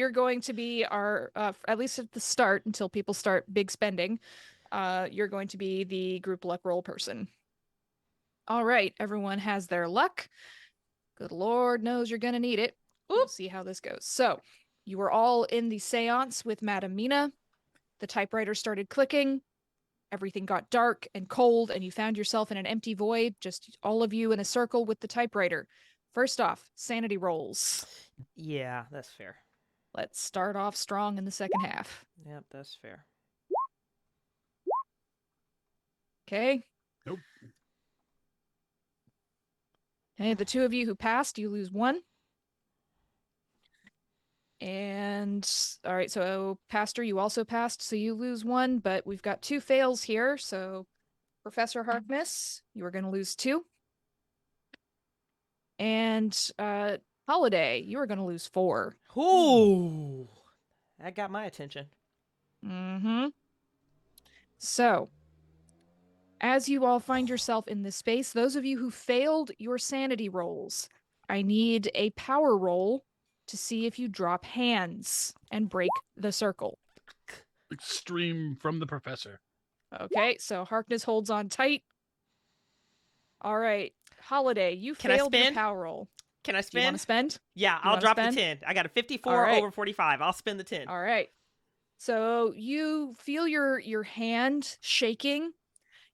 you're going to be our, at least at the start, until people start big spending, you're going to be the group luck roll person. All right, everyone has their luck. Good Lord knows you're going to need it. We'll see how this goes. So, you were all in the seance with Madame Mina. The typewriter started clicking. Everything got dark and cold, and you found yourself in an empty void, just all of you in a circle with the typewriter. First off, sanity rolls. Yeah, that's fair. Let's start off strong in the second half. Yep, that's fair. Okay. Nope. Okay, the two of you who passed, you lose 1. And all right, so Pastor, you also passed, so you lose 1, but we've got 2 fails here. So Professor Harkness, you are going to lose 2. And Holiday, you are going to lose 4. Ooh, that got my attention. Mm-hmm. So, as you all find yourself in this space, those of you who failed your sanity rolls, I need a power roll to see if you drop hands and break the circle. Extreme from the professor. Okay, so Harkness holds on tight. All right, Holiday, you Can I failed your spin? power roll. Can I Do you want spin? to spend? Yeah, You I'll wanna drop spend? the 10. I got a 54 All right. over 45. I'll spend the 10. All right. So you feel your hand shaking.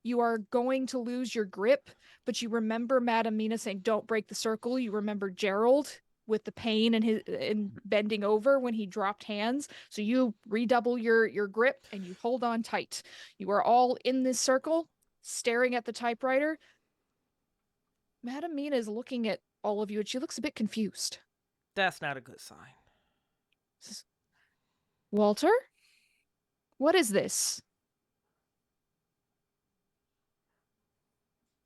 You are going to lose your grip, but you remember Madame Mina saying, "Don't break the circle." You remember Gerald with the pain in bending over when he dropped hands. So you redouble your grip and you hold on tight. You are all in this circle, staring at the typewriter. Madame Mina is looking at all of you, and she looks a bit confused. That's not a good sign. Walter? What is this?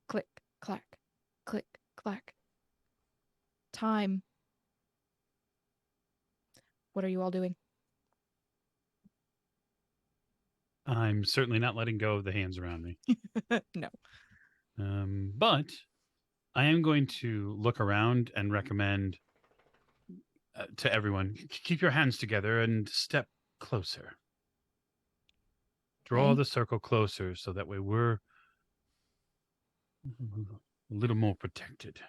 Click, clack, click, clack. Time. What are you all doing? I'm certainly not letting go of the hands around me. No. But I am going to look around and recommend to everyone, keep your hands together and step closer. Draw Okay. the circle closer so that way we're a little more protected.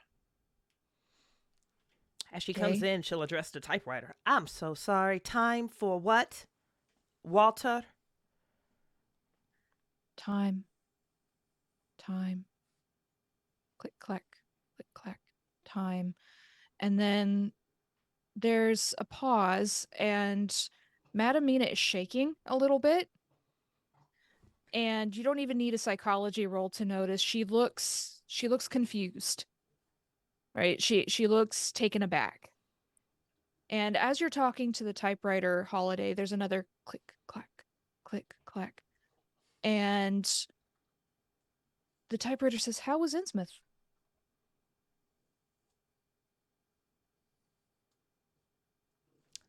As she Okay. comes in, she'll address the typewriter. I'm so sorry. Time for what? Walter? Time. Time. Click, clack, click, clack. Time. And then there's a pause, and Madame Mina is shaking a little bit. And you don't even need a psychology roll to notice she looks confused. Right? She looks taken aback. And as you're talking to the typewriter, Holiday, there's another click, clack, click, clack. And the typewriter says, "How was Innsmouth?"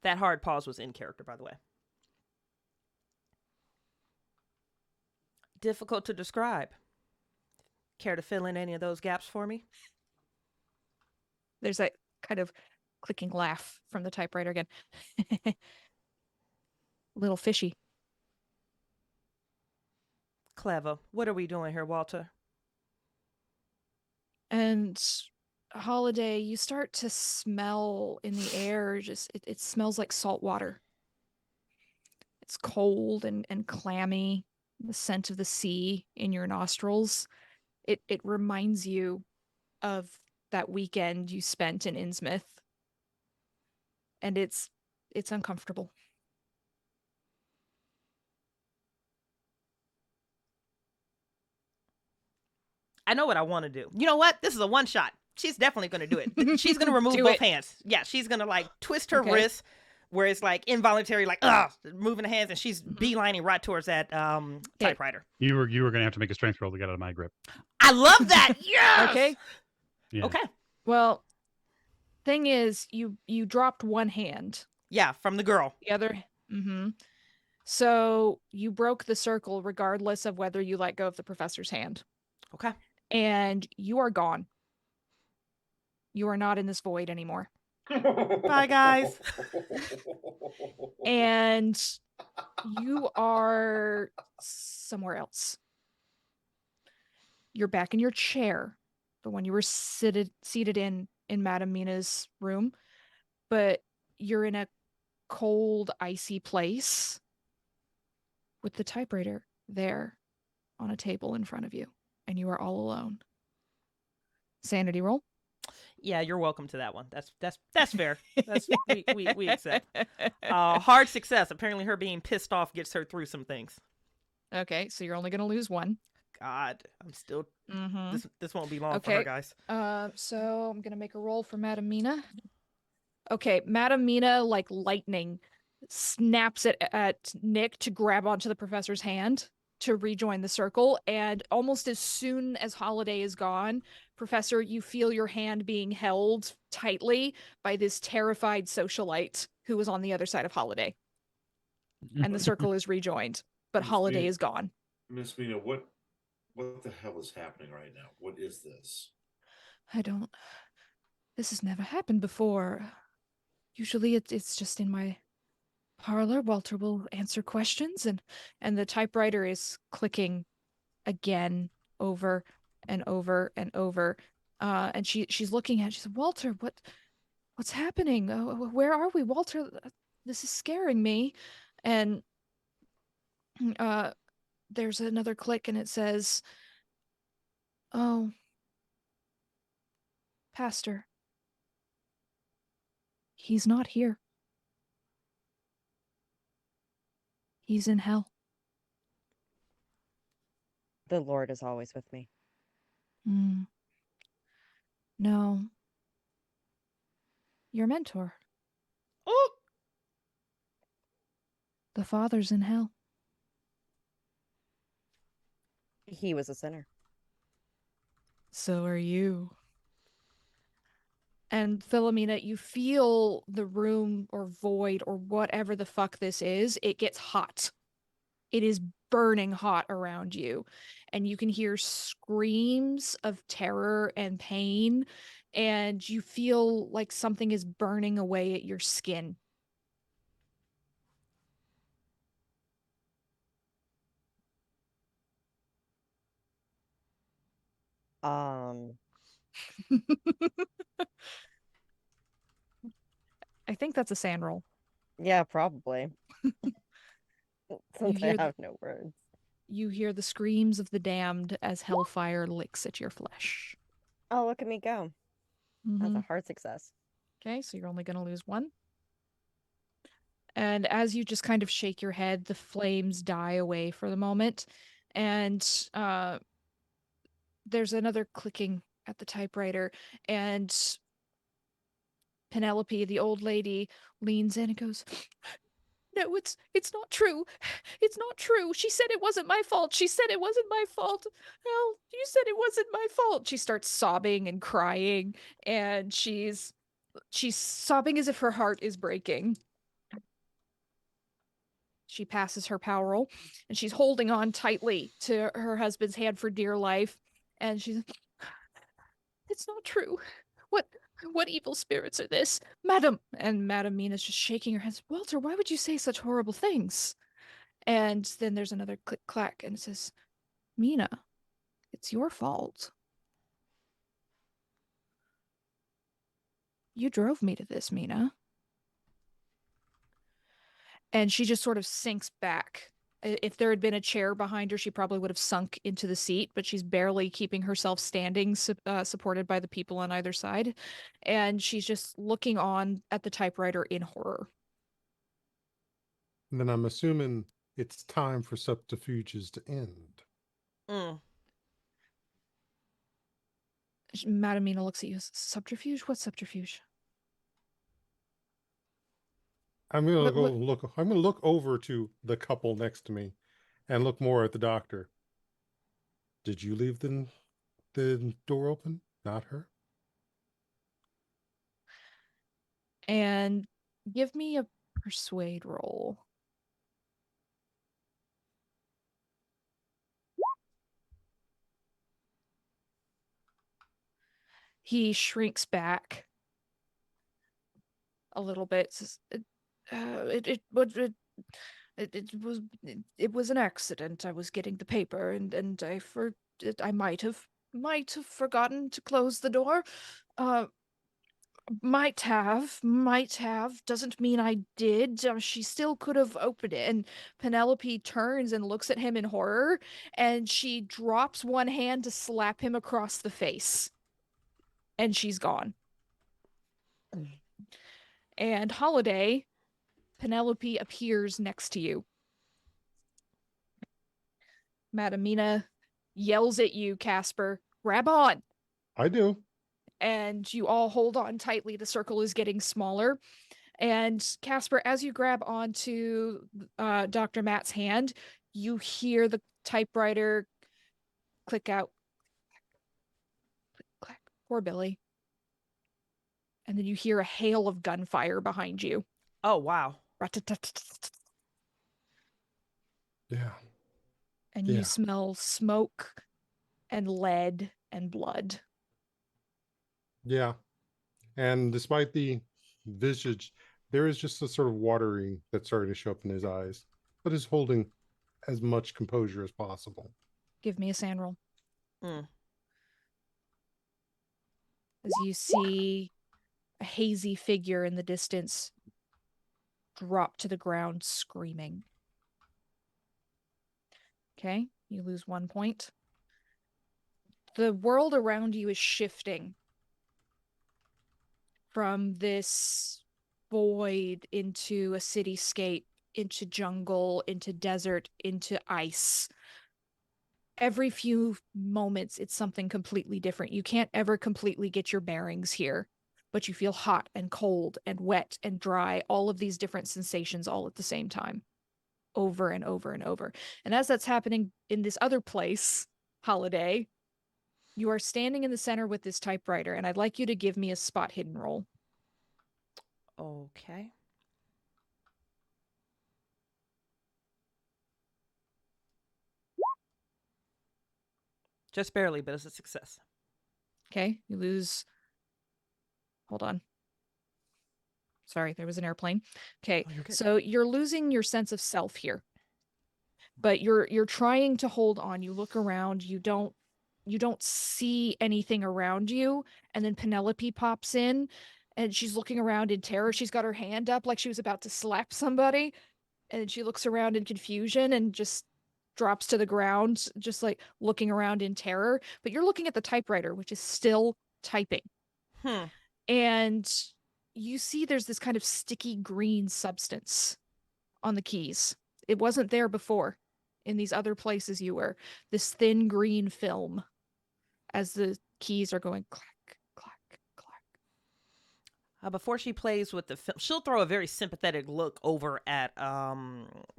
That hard pause was in character, by the way. Difficult to describe. Care to fill in any of those gaps for me? There's that kind of clicking laugh from the typewriter again. A little fishy. Clever. What are we doing here, Walter? And Holiday, you start to smell in the air, just it smells like salt water. It's cold and clammy, the scent of the sea in your nostrils. It reminds you of that weekend you spent in Innsmouth. And it's uncomfortable. I know what I want to do. You know what? This is a one shot. She's definitely going to do it. She's going to remove Do both it. hands. Yeah, she's going to like twist her Okay. wrist where it's like involuntary, like, moving the hands, and she's beelining right towards that typewriter. You were going to have to make a strength roll to get out of my grip. I love that. Yes. Okay. Yeah. Okay. Well, thing is, you dropped one hand. Yeah, from the girl. The other. So you broke the circle regardless of whether you let go of the professor's hand. Okay. And you are gone. You are not in this void anymore. Bye, guys. and you are somewhere else. You're back in your chair, the one you were seated in Madame Mina's room, but you're in a cold, icy place with the typewriter there on a table in front of you, and you are all alone. Sanity roll. Yeah, you're welcome to that one. That's fair. We accept. Hard success. Apparently, her being pissed off gets her through some things. Okay, so you're only gonna lose one. God, I'm still. Mm-hmm. This won't be long for her, guys. So I'm gonna make a roll for Madame Mina. Okay, Madame Mina, like lightning, snaps it at Nick to grab onto the professor's hand to rejoin the circle, and almost as soon as Holiday is gone, Professor, you feel your hand being held tightly by this terrified socialite who was on the other side of Holiday. And the circle is rejoined, but Holiday is gone. Miss Mina, what the hell is happening right now? What is this? This has never happened before. Usually it's just in my parlor. Walter will answer questions, and the typewriter is clicking again over and over and over. And she's looking at it. She said, Walter, what's happening? Where are we? Walter, this is scaring me. And there's another click, and it says, oh, Pastor, he's not here. He's in hell. The Lord is always with me. No. Your mentor. Oh, The Father's in hell. He was a sinner. So are you. And Philomena, you feel the room or void or whatever the fuck this is, it gets hot. It is burning hot around you. And you can hear screams of terror and pain. And you feel like something is burning away at your skin. I think that's a sand roll. Yeah, probably. Since I have no words. You hear the screams of the damned as hellfire licks at your flesh. Oh, look at me go. That's a hard success. Okay, so you're only going to lose one. And as you just kind of shake your head, the flames die away for the moment. And there's another clicking at the typewriter. And Penelope, the old lady, leans in and goes, no, it's not true. It's not true. She said it wasn't my fault. She said it wasn't my fault. Well, you said it wasn't my fault. She starts sobbing and crying, and she's sobbing as if her heart is breaking. She passes her power roll, and she's holding on tightly to her husband's hand for dear life. And she's, it's not true. What evil spirits are this? Madam! And Madame Mina's just shaking her head. Walter, why would you say such horrible things? And then there's another click clack, and it says, Mina, it's your fault. You drove me to this, Mina. And she just sort of sinks back. If there had been a chair behind her, she probably would have sunk into the seat, but she's barely keeping herself standing, supported by the people on either side. And she's just looking on at the typewriter in horror. And then I'm assuming it's time for subterfuges to end. Madame Mina looks at you. Subterfuge? What subterfuge? I'm gonna I'm gonna look over to the couple next to me, and look more at the doctor. Did you leave the door open? Not her. And give me a persuade roll. He shrinks back a little bit. Says, it was an accident. I was getting the paper, and I might have forgotten to close the door. Uh, might have. Doesn't mean I did. She still could have opened it. And Penelope turns and looks at him in horror, and she drops one hand to slap him across the face. And she's gone. And Holiday, Penelope appears next to you. Madame Mina yells at you, Casper, grab on. I do. And you all hold on tightly. The circle is getting smaller. And Casper, as you grab onto Dr. Matt's hand, you hear the typewriter click out. Click, clack. Poor Billy. And then you hear a hail of gunfire behind you. Oh, wow. Yeah. And you smell smoke and lead and blood. Yeah. And despite the visage, there is just a sort of watering that's starting to show up in his eyes, but is holding as much composure as possible. Give me a sand roll. Mm. As you see a hazy figure in the distance drop to the ground screaming. Okay, you lose 1 point. The world around you is shifting from this void into a cityscape, into jungle, into desert, into ice. Every few moments, it's something completely different. You can't ever completely get your bearings here, but you feel hot and cold and wet and dry, all of these different sensations all at the same time, over and over and over. And as that's happening in this other place, Holiday, you are standing in the center with this typewriter, and I'd like you to give me a spot hidden roll. Okay. Just barely, but it's a success. Okay, you lose. Hold on. Sorry, there was an airplane. Okay, so you're losing your sense of self here. But you're trying to hold on. You look around, you don't see anything around you, and then Penelope pops in and she's looking around in terror. She's got her hand up like she was about to slap somebody, and she looks around in confusion and just drops to the ground, just like looking around in terror. But you're looking at the typewriter, which is still typing. And you see there's this kind of sticky green substance on the keys. It wasn't there before in these other places you were. This thin green film as the keys are going clack, clack, clack. Before she plays with the film, she'll throw a very sympathetic look over at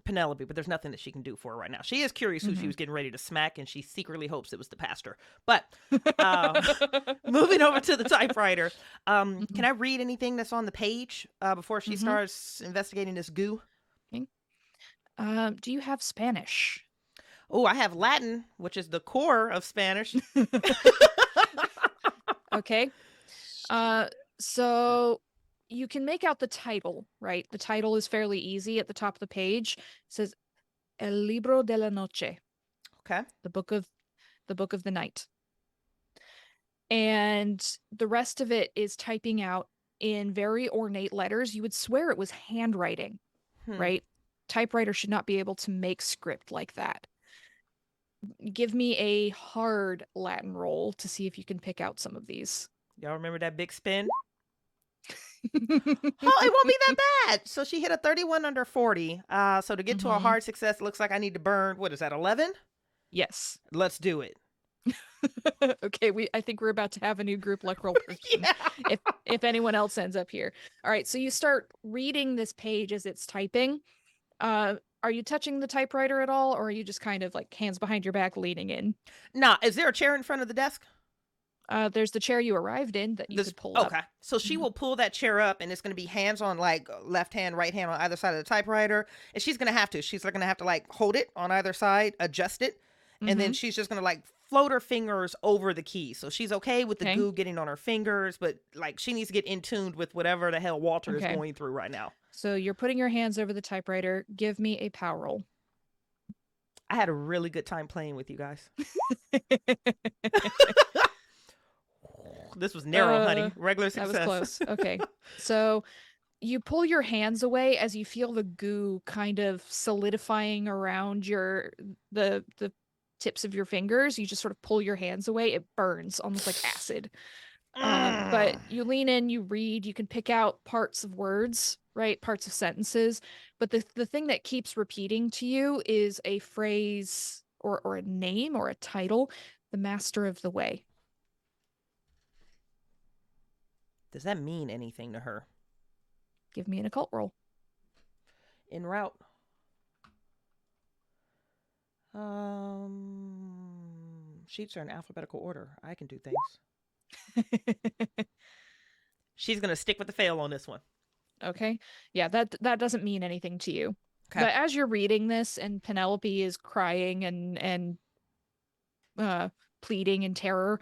Penelope, but there's nothing that she can do for her right now. She is curious who she was getting ready to smack, and she secretly hopes it was the pastor. But moving over to the typewriter, can I read anything that's on the page before she starts investigating this goo? Okay. Do you have Spanish? Oh, I have Latin, which is the core of Spanish. Okay. So you can make out the title, right? The title is fairly easy at the top of the page. It says El Libro de la Noche. Okay. The book of the night. And the rest of it is typing out in very ornate letters. You would swear it was handwriting, right? Typewriter should not be able to make script like that. Give me a hard Latin roll to see if you can pick out some of these. Y'all remember that big spin? Oh, it won't be that bad. So she hit a 31 under 40. So to get to a hard success, it looks like I need to burn, what is that, 11? Yes. Let's do it. Okay, I think we're about to have a new group luck roll person. If anyone else ends up here. All right, so you start reading this page as it's typing. Are you touching the typewriter at all, or are you just kind of like hands behind your back leaning in? Nah, is there a chair in front of the desk? There's the chair you arrived in that you could pull up. Okay, so she will pull that chair up, and it's going to be hands on, like left hand, right hand on either side of the typewriter, and she's going to have to like hold it on either side, adjust it, and then she's just going to like float her fingers over the key. So she's okay with the goo getting on her fingers, but like she needs to get in tuned with whatever the hell Walter is going through right now. So you're putting your hands over the typewriter. Give me a power roll. I had a really good time playing with you guys. This was narrow, honey. Regular That success. was close. Okay. So you pull your hands away as you feel the goo kind of solidifying around the tips of your fingers. You just sort of pull your hands away. It burns almost like acid. But you lean in, you read, you can pick out parts of words, right? Parts of sentences. But the thing that keeps repeating to you is a phrase or a name or a title, the Master of the Way. Does that mean anything to her? Give me an occult roll. En route. Sheets are in alphabetical order. I can do things. She's gonna stick with the fail on this one. Okay. Yeah, that doesn't mean anything to you. Okay. But as you're reading this and Penelope is crying and pleading in terror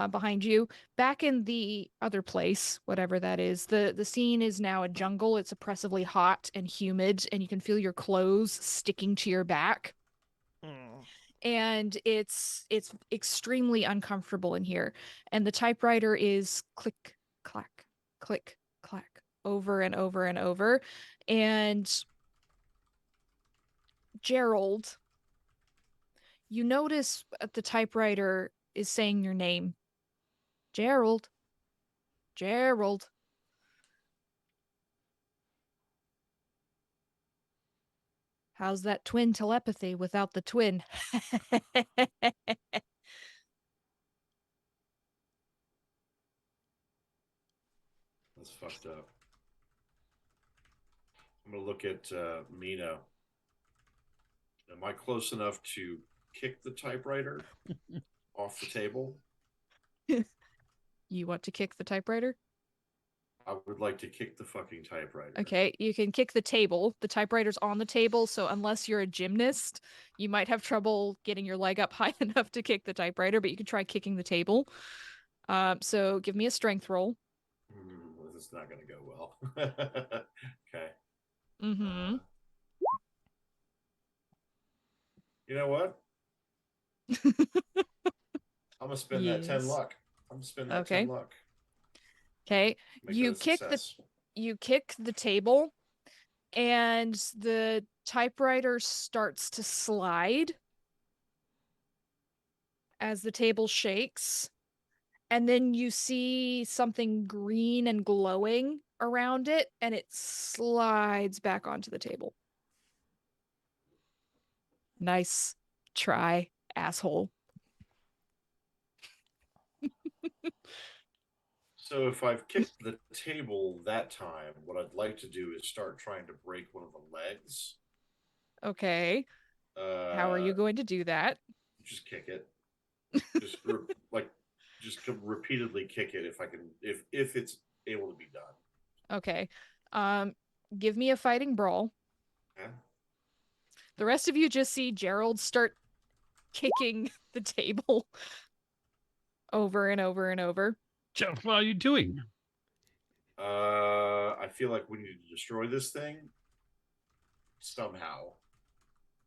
behind you, back in the other place, whatever that is, the scene is now a jungle. It's oppressively hot and humid, and you can feel your clothes sticking to your back. And it's extremely uncomfortable in here. And the typewriter is click, clack, click, clack, over and over and over. And Gerald, you notice the typewriter is saying your name. Gerald. Gerald. How's that twin telepathy without the twin? That's fucked up. I'm gonna look at Mina. Am I close enough to kick the typewriter off the table? You want to kick the typewriter? I would like to kick the fucking typewriter. Okay, you can kick the table. The typewriter's on the table, so unless you're a gymnast, you might have trouble getting your leg up high enough to kick the typewriter, but you can try kicking the table. So give me a strength roll. This is not going to go well. Okay. Mm-hmm. You know what? I'm going to spend that 10 Yes. luck. I'm going to spend that Okay. 10 luck. Okay. Make You that a kick success. you kick the table, and the typewriter starts to slide as the table shakes. And then you see something green and glowing around it, and it slides back onto the table. Nice try, asshole. So if I've kicked the table that time, what I'd like to do is start trying to break one of the legs. Okay. How are you going to do that? Just kick it. Just just repeatedly kick it if I can, if it's able to be done. Okay. Give me a fighting brawl. Yeah. The rest of you just see Gerald start kicking the table over and over and over. Gerald, what are you doing? I feel like we need to destroy this thing somehow.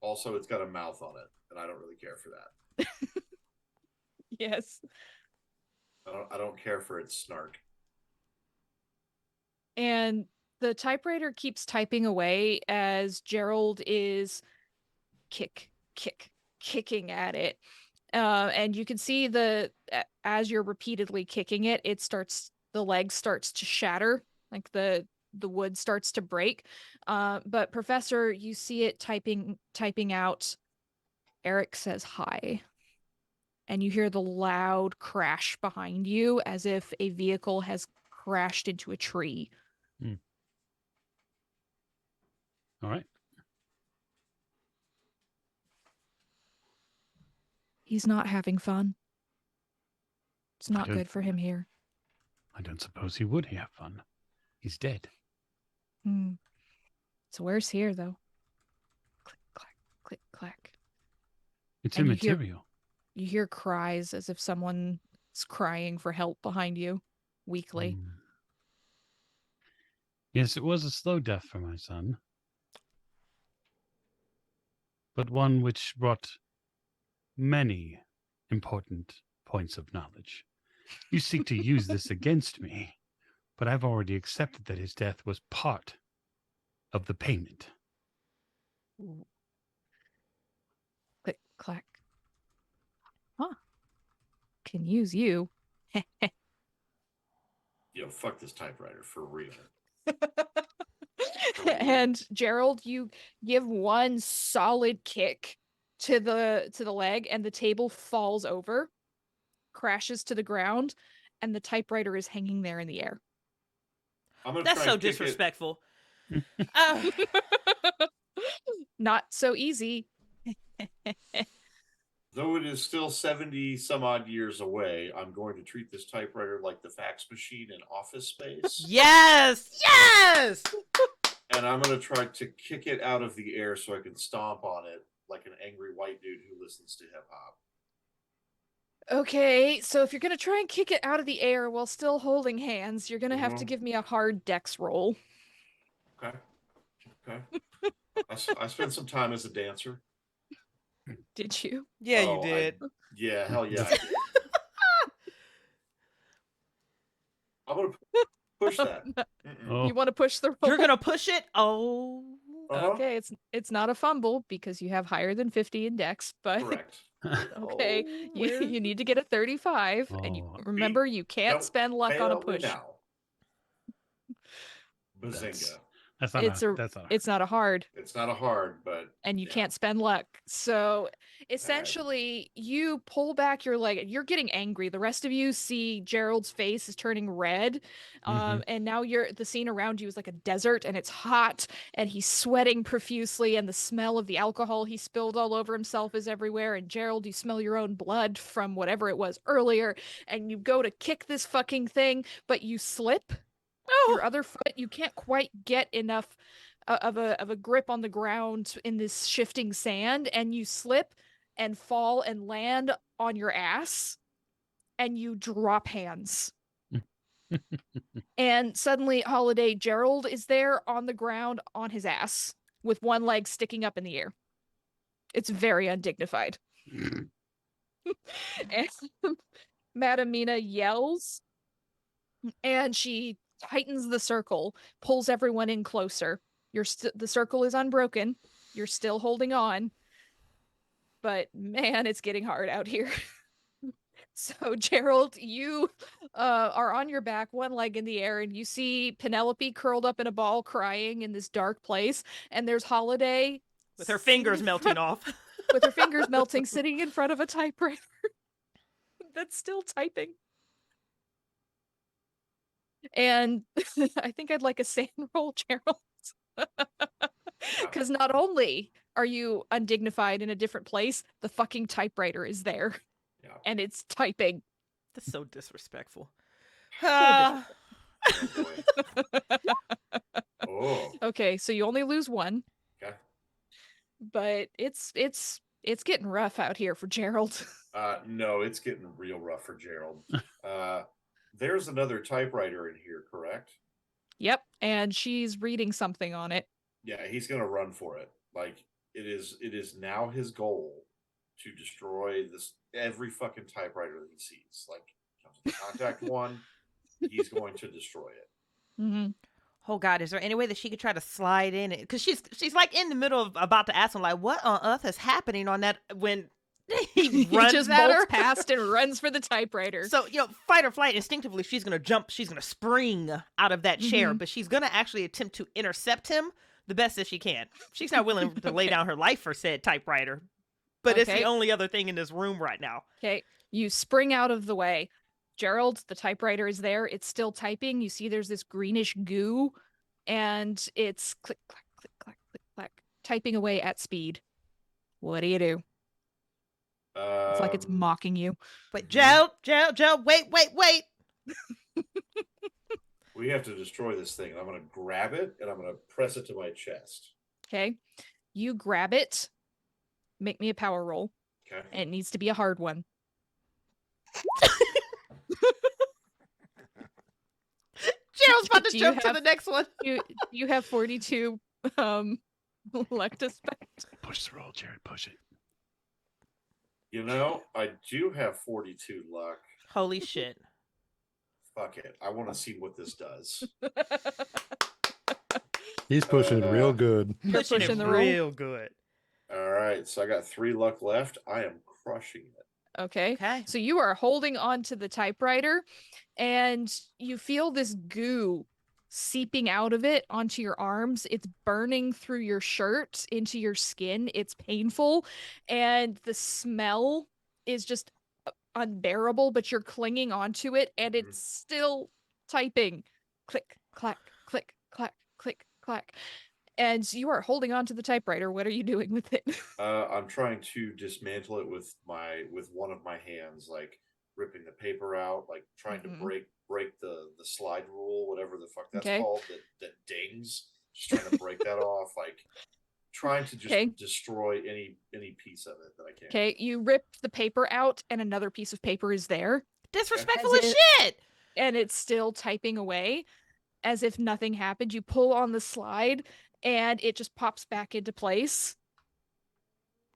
Also, it's got a mouth on it, and I don't really care for that. Yes. I don't care for its snark. And the typewriter keeps typing away as Gerald is kicking at it. And you can see as you're repeatedly kicking it, the leg starts to shatter, like the wood starts to break. But Professor, you see it typing out, Eric says hi. And you hear the loud crash behind you as if a vehicle has crashed into a tree. All right. He's not having fun. It's not good for him here. I don't suppose he would have fun. He's dead. It's worse here, though. Click, clack, click, clack. It's And immaterial. You hear cries as if someone's crying for help behind you, weakly. Yes, it was a slow death for my son, but one which brought many important points of knowledge. You seek to use this against me, but I've already accepted that his death was part of the payment. Click, clack. Huh. Can use you. Yo, fuck this typewriter for real. And Gerald, you give one solid kick to the leg, and the table falls over, crashes to the ground, and the typewriter is hanging there in the air. I'm gonna That's try so and kick disrespectful. Not so easy. Though it is still 70 some odd years away, I'm going to treat this typewriter like the fax machine in Office Space. Yes! Yes! And I'm going to try to kick it out of the air so I can stomp on it like an angry white dude who listens to hip hop. Okay, so if you're gonna try and kick it out of the air while still holding hands, you're gonna have to Mhm. give me a hard dex roll. Okay. Okay. I spent some time as a dancer. Did you? Yeah, you Oh, did. Yeah, hell yeah, I did. I'm going to push that. Oh, You want to push the roll? You're gonna push it? Oh. Uh-huh. Okay, it's not a fumble because you have higher than 50 in dex, but Correct. okay, Oh, you need to get a 35, and you Oh. remember you can't Don't spend luck on a fail me push. now. Bazinga. that's not It's a, a that's not it's not a hard, It's not a hard, but and you yeah. can't spend luck. So essentially, you pull back your leg. You're getting angry. The rest of you see Gerald's face is turning red, and now the scene around you is like a desert, and it's hot, and he's sweating profusely, and the smell of the alcohol he spilled all over himself is everywhere. And Gerald, you smell your own blood from whatever it was earlier, and you go to kick this fucking thing, but you slip. Your other foot, you can't quite get enough of a grip on the ground in this shifting sand, and you slip and fall and land on your ass, and you drop hands. And suddenly, Gerald is there on the ground on his ass with one leg sticking up in the air. It's very undignified. And Madame Mina yells, and she tightens the circle, pulls everyone in closer. The circle is unbroken. You're still holding on. But man, it's getting hard out here. So Gerald, you are on your back, one leg in the air, and you see Penelope curled up in a ball crying in this dark place, and there's Holiday With her fingers melting off. with her fingers melting, sitting in front of a typewriter that's still typing. And I think I'd like a sand roll, Gerald. Because not only are you undignified in a different place, the fucking typewriter is there. Yeah. And it's typing. That's so disrespectful. Oh, boy. Oh. Okay, so you only lose one. Okay. But it's getting rough out here for Gerald. No, it's getting real rough for Gerald. There's another typewriter in here, correct? Yep, and she's reading something on it. Yeah, he's gonna run for it. Like it is now his goal to destroy every fucking typewriter that he sees. Like comes to contact one, he's going to destroy it. Mm-hmm. Oh God, is there any way that she could try to slide in it? Because she's like in the middle of about to ask him like, what on earth is happening on that when he runs just at bolts her past and runs for the typewriter. So, fight or flight, instinctively, she's going to jump. She's going to spring out of that chair, but she's going to actually attempt to intercept him the best that she can. She's not willing to lay down her life for said typewriter, but it's the only other thing in this room right now. Okay, you spring out of the way. Gerald, the typewriter is there. It's still typing. You see there's this greenish goo, and it's click, clack, click, clack, click, clack, typing away at speed. What do you do? It's like it's mocking you. Wait, Gerald, wait. We have to destroy this thing. I'm going to grab it and I'm going to press it to my chest. Okay. You grab it. Make me a power roll. Okay. And it needs to be a hard one. Gerald's about to Do you jump to have- the next one. You have 42 luck to spend. Push the roll, Jared. Push it. You know, I do have 42 luck. Holy shit. Fuck it. I want to see what this does. He's pushing it real good. You're Pushing pushing it the roll. real good. All right, so I got 3 luck left. I am crushing it. Okay. Okay. So you are holding on to the typewriter and you feel this goo seeping out of it onto your arms. It's burning through your shirt into your skin. It's painful. And the smell is just unbearable, but you're clinging onto it and it's still typing. Click, clack, click, clack, click, clack. And you are holding on to the typewriter. What are you doing with it? I'm trying to dismantle it with one of my hands, like ripping the paper out, like trying to break the slide rule, whatever the fuck that's called, that dings. Just trying to break that off, like trying to just destroy any piece of it that I can. Okay, you rip the paper out and another piece of paper is there. Disrespectful as shit. And it's still typing away as if nothing happened. You pull on the slide and it just pops back into place.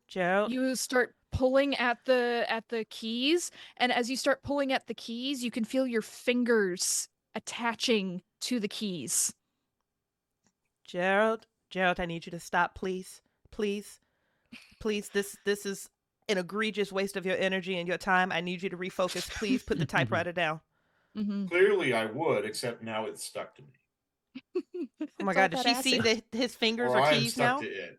Gerald. You start pulling at the keys, and as you start pulling at the keys, you can feel your fingers attaching to the keys. Gerald, I need you to stop, please. Please. This is an egregious waste of your energy and your time. I need you to refocus. Please put the typewriter down. Clearly I would, except now it's stuck to me. Oh my God, does she see that his fingers or are I am keys stuck now? to it.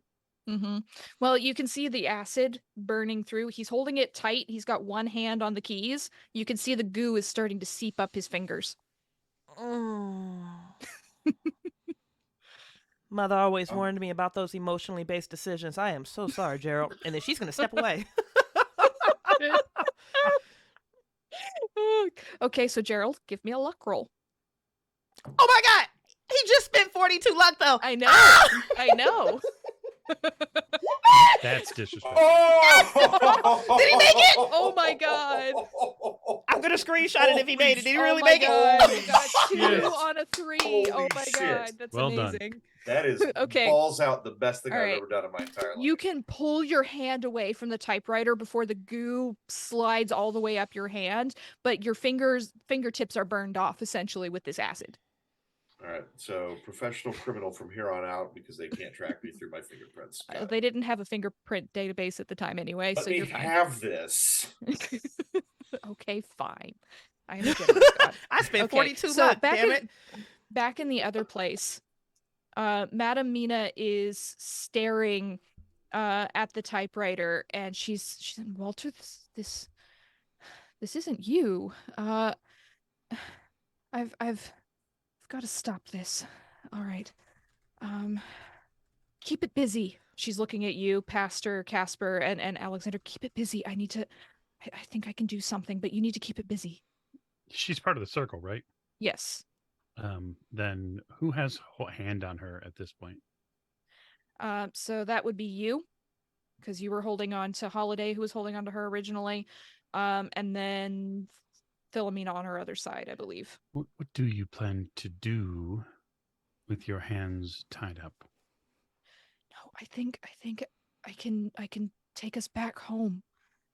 Well, you can see the acid burning through. He's holding it tight. He's got one hand on the keys. You can see the goo is starting to seep up his fingers. Mother always warned me about those emotionally based decisions. I am so sorry, Gerald. And then she's going to step away. Okay, so Gerald, give me a luck roll. Oh my God! He just spent 42 luck though. I know. Ah! I know. That's disrespectful. Oh! Did he make it? Oh my God. I'm going to screenshot it if he made it. Did he really Oh my make God, it? you got 2 Yes. on a 3. Holy Oh my shit. God, that's Well done. amazing. That is Okay. balls out the best thing All I've right. ever done in my entire life. You can pull your hand away from the typewriter before the goo slides all the way up your hand, but your fingertips are burned off essentially with this acid. All right, so professional criminal from here on out because they can't track me through my fingerprints. Got it. They didn't have a fingerprint database at the time anyway, But so they you're fine. have this. Okay, fine. I am a generous God. I spent Okay, 42 so luck, back damn in- it. Back in the other place, Madame Mina is staring at the typewriter, and she's saying, Walter, this isn't you. I've got to stop this. All right. Keep it busy. She's looking at you, Pastor Casper and Alexander. Keep it busy. I think I can do something, but you need to keep it busy. She's part of the circle, right? Yes. Then who has a hand on her at this point? So that would be you, because you were holding on to Holiday, who was holding on to her originally, and then Philomena on her other side, I believe. What do you plan to do with your hands tied up? No, I think I can take us back home.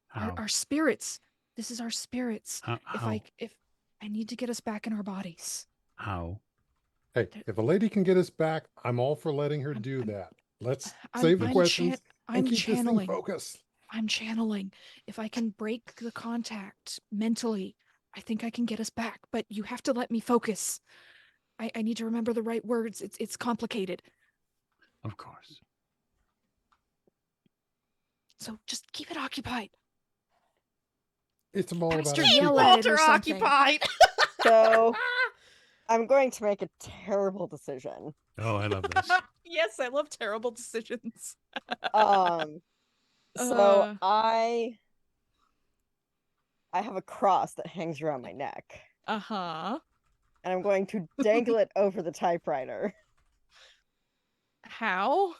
How? Our spirits. This is our spirits. How? If I need to get us back in our bodies. How? Hey, if a lady can get us back, I'm all for letting her do that. Let's save the questions and I'm keep channeling. this thing focused. I'm channeling. If I can break the contact mentally, I think I can get us back. But you have to let me focus. I need to remember the right words. It's complicated. Of course. So just keep it occupied. It's all about Pastor, our yell secret. at it or Walter something. occupied. So I'm going to make a terrible decision. Oh, I love this. Yes, I love terrible decisions. So I have a cross that hangs around my neck, Uh-huh. and I'm going to dangle it over the typewriter. How?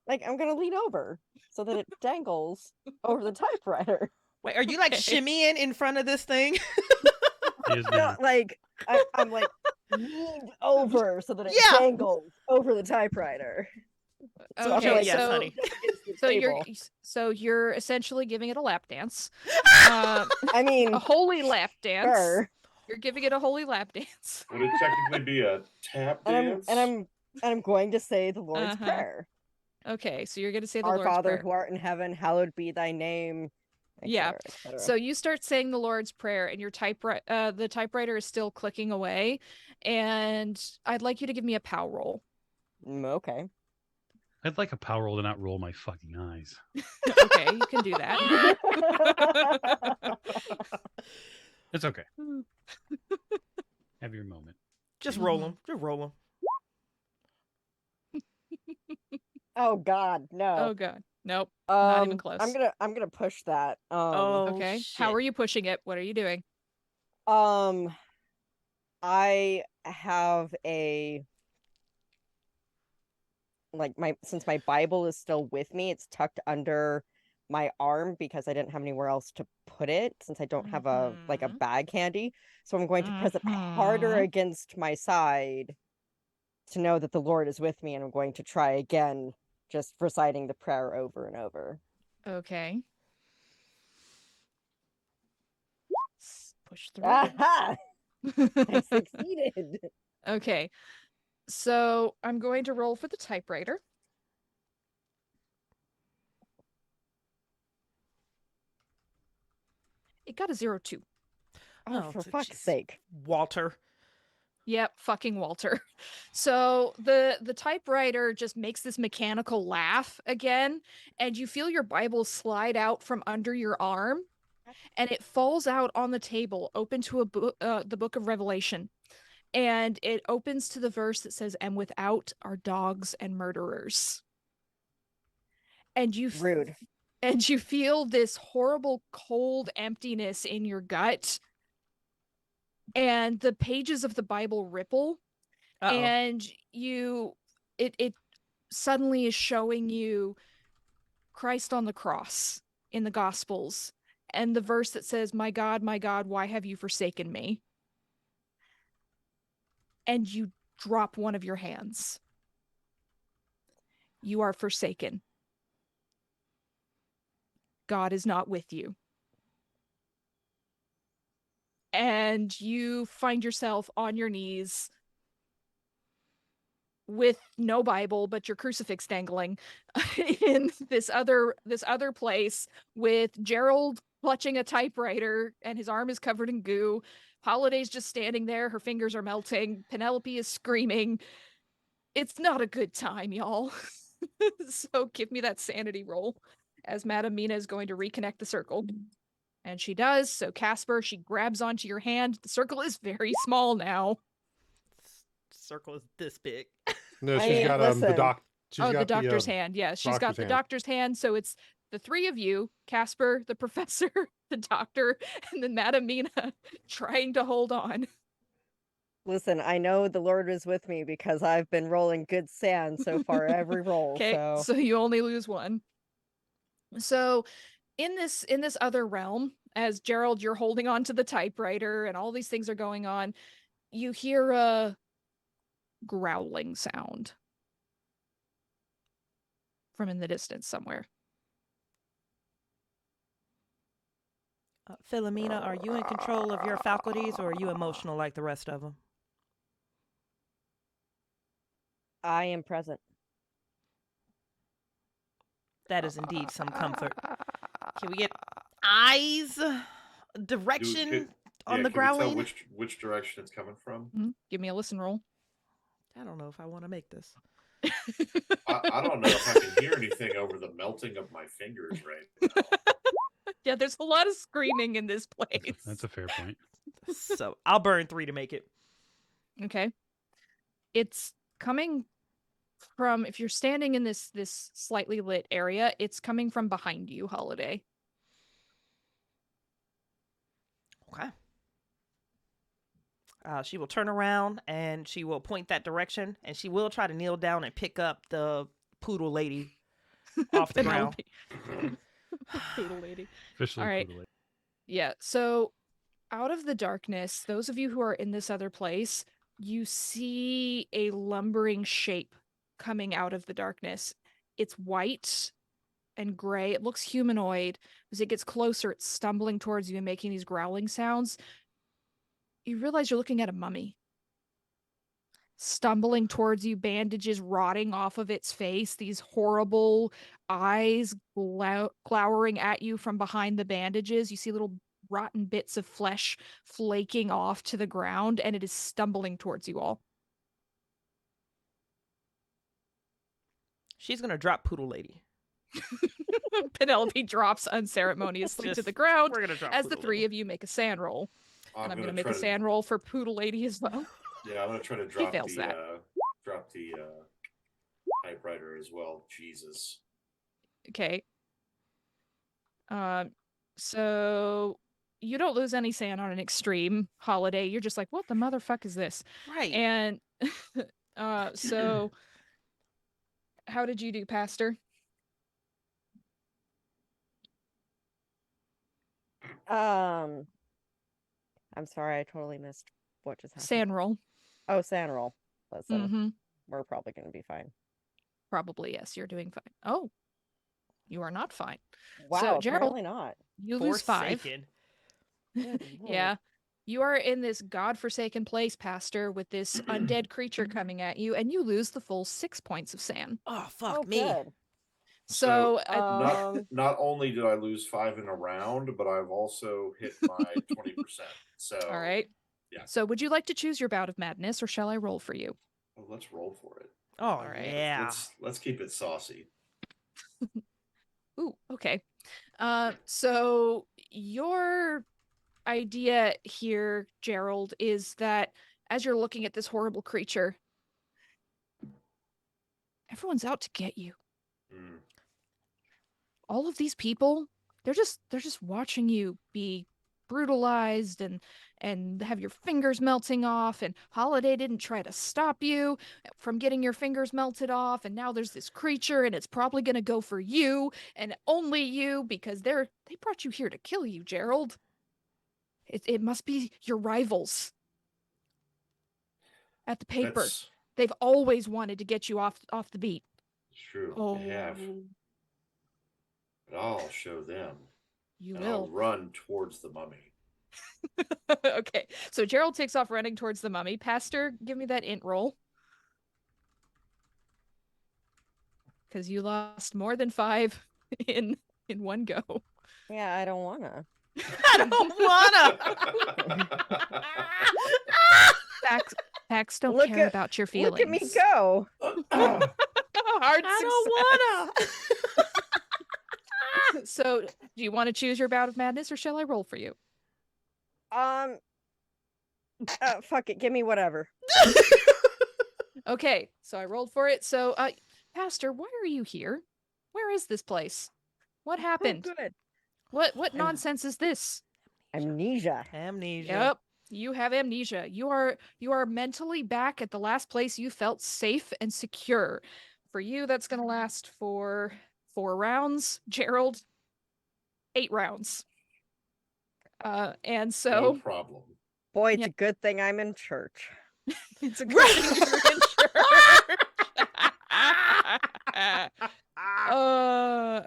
Like, I'm going to lean over so that it dangles over the typewriter. Wait, are you like Okay. shimmying in front of this thing? He is No, now. like I'm like leaned over so that it Yeah. dangles over the typewriter. So I'm Okay, like, yes, just honey. against the so table. you're essentially giving it a lap dance. I mean, A holy lap dance. sure. You're giving it a holy lap dance. Would it technically be a tap And dance? I'm going to say the Lord's Uh-huh. Prayer. Okay, so you're going to say the Our Lord's Father Prayer. who art in heaven, hallowed be thy name. Yeah. Et cetera. So you start saying the Lord's Prayer, and the typewriter is still clicking away, and I'd like you to give me a POW roll. Okay. I'd like a power roll to not roll my fucking eyes. Okay, you can do that. It's okay. Have your moment. Just roll them. Just roll them. Oh God, no. Oh god. Nope. Not even close. I'm gonna push that. Oh, Okay. shit. How are you pushing it? What are you doing? I have a since my Bible is still with me, it's tucked under my arm because I didn't have anywhere else to put it since I don't have a Mhm. bag handy. So I'm going to press it harder Mhm. against my side to know that the Lord is with me, and I'm going to try again, just reciting the prayer over and over. Okay. Push through. Aha! I succeeded. Okay. So I'm going to roll for the typewriter. It got a 02. Oh, for so fuck's jeez. sake. Walter. Yep, fucking Walter. So the typewriter just makes this mechanical laugh again, and you feel your Bible slide out from under your arm, and it falls out on the table, open to the book of Revelation. And it opens to the verse that says, "And without are dogs and murderers." And Rude. and you feel this horrible cold emptiness in your gut, and the pages of the Bible ripple, Uh-oh. and it suddenly is showing you Christ on the cross in the Gospels, and the verse that says, my God, why have you forsaken me?" And you drop one of your hands. You are forsaken. God is not with you. And you find yourself on your knees with no Bible but your crucifix dangling in this other place, with Gerald clutching a typewriter and his arm is covered in goo. Holiday's just standing there, her fingers are melting. Penelope is screaming. It's not a good time, y'all. So give me that sanity roll, as Madame Mina is going to reconnect the circle. And she does. So Casper, she grabs onto your hand. The circle is very small now. Circle is this big. No, I she's mean, got listen. The doctor's hand. Yeah, she's got the hand. doctor's hand. So it's the three of you, Casper, the professor, the doctor, and then Madame Mina trying to hold on. Listen, I know the Lord is with me because I've been rolling good sand so far every roll. Okay, so you only lose one. So in this other realm, as Gerald, you're holding on to the typewriter and all these things are going on, you hear a growling sound from in the distance somewhere. Philomena, are you in control of your faculties, or are you emotional like the rest of them? I am present. That is indeed some comfort. Can we get eyes, direction on the can we tell growling? which direction it's coming from? Give me a listen roll. I don't know if I want to make this. I don't know if I can hear anything over the melting of my fingers right now. Yeah, there's a lot of screaming in this place. That's a fair point. So I'll burn 3 to make it. Okay. It's coming from, if you're standing in this slightly lit area, it's coming from behind you, Holiday. Okay. She will turn around and she will point that direction, and she will try to kneel down and pick up the poodle lady off the ground. Poodle lady. Officially All right. poodle lady. Yeah, so out of the darkness, those of you who are in this other place, you see a lumbering shape coming out of the darkness. It's white and gray. It looks humanoid. As it gets closer, it's stumbling towards you and making these growling sounds. You realize you're looking at a mummy. Stumbling towards you, bandages rotting off of its face, these horrible eyes glowering at you from behind the bandages. You see little rotten bits of flesh flaking off to the ground, and it is stumbling towards you all. She's gonna drop Poodle Lady. Penelope drops unceremoniously to Just- the ground We're gonna drop as the Poodle three Lady. of you make a sand roll. And I'm going to make a try sand roll for Poodle Lady as well. Yeah, I'm gonna try to drop fails the that. typewriter as well. Jesus. Okay. So you don't lose any sand on an extreme holiday. You're just like, what the motherfuck is this? Right. And so how did you do, Pastor? I'm sorry, I totally missed what just happened. Sand roll. Oh, sand roll. Listen, Mm-hmm. we're probably going to be fine. Probably, yes. You're doing fine. Oh, you are not fine. Wow, Gerald- apparently not. You lose 5. Forsaken. Good lord. Yeah. You are in this godforsaken place, Pastor, with this undead creature coming at you, and you lose the full 6 points of sand. Oh fuck Oh, me. good. So, Not only did I lose 5 in a round, but I've also hit my 20%. So all right. yeah. So, would you like to choose your bout of madness, or shall I roll for you? well, let's roll for it. Oh All right. yeah. Let's keep it saucy. Ooh, okay. So your idea here, Gerald, is that as you're looking at this horrible creature, everyone's out to get you. Mm. All of these people, they're just watching you be brutalized and have your fingers melting off, and Holiday didn't try to stop you from getting your fingers melted off, and now there's this creature and it's probably going to go for you and only you because they brought you here to kill you, Gerald. It must be your rivals at the paper. That's They've always wanted to get you off the beat. true. Oh, They have. But I'll show them. you and I'll will. run towards the mummy. Okay, so Gerald takes off running towards the mummy. Pastor, give me that int roll. Because you lost more than 5 in one go. Yeah, I don't want to. I don't wanna. Facts don't Look care at- about your feelings. Look at me go. Hard I don't wanna. So, do you want to choose your bout of madness, or shall I roll for you? Fuck it, give me whatever. Okay, so I rolled for it. So, Pastor, why are you here? Where is this place? What happened? Oh, good. What nonsense is this? Amnesia. Amnesia. Yep, you have amnesia. You are mentally back at the last place you felt safe and secure. For you, that's going to last for 4 rounds. Gerald, 8 rounds. And No so problem. Boy, it's Yeah. a good thing I'm in church. it's a good thing you're in church.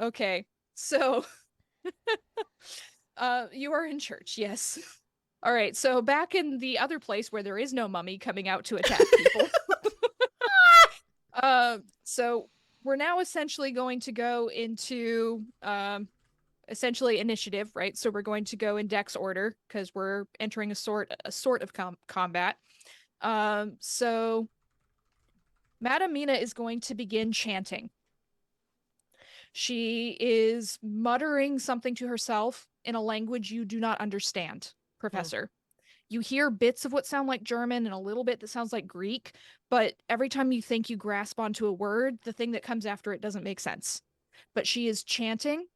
Okay. So you are in church, yes. All right, so back in the other place where there is no mummy coming out to attack people. So we're now essentially going to go into essentially initiative, right? So we're going to go in dex order because we're entering a sort of combat. So Madame Mina is going to begin chanting. She is muttering something to herself in a language you do not understand, Professor. You hear bits of what sound like German and a little bit that sounds like Greek, but every time you think you grasp onto a word, the thing that comes after it doesn't make sense. But she is chanting,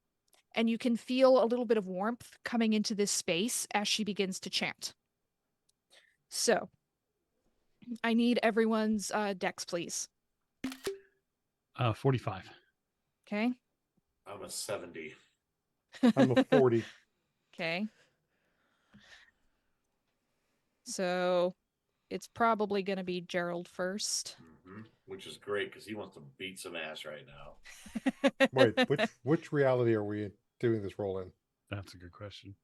and you can feel a little bit of warmth coming into this space as she begins to chant. So, I need everyone's dex, please. 45. Okay. I'm a 70. I'm a 40. Okay. So it's probably going to be Gerald first. Which is great because he wants to beat some ass right now. Wait, which reality are we doing this role in? That's a good question.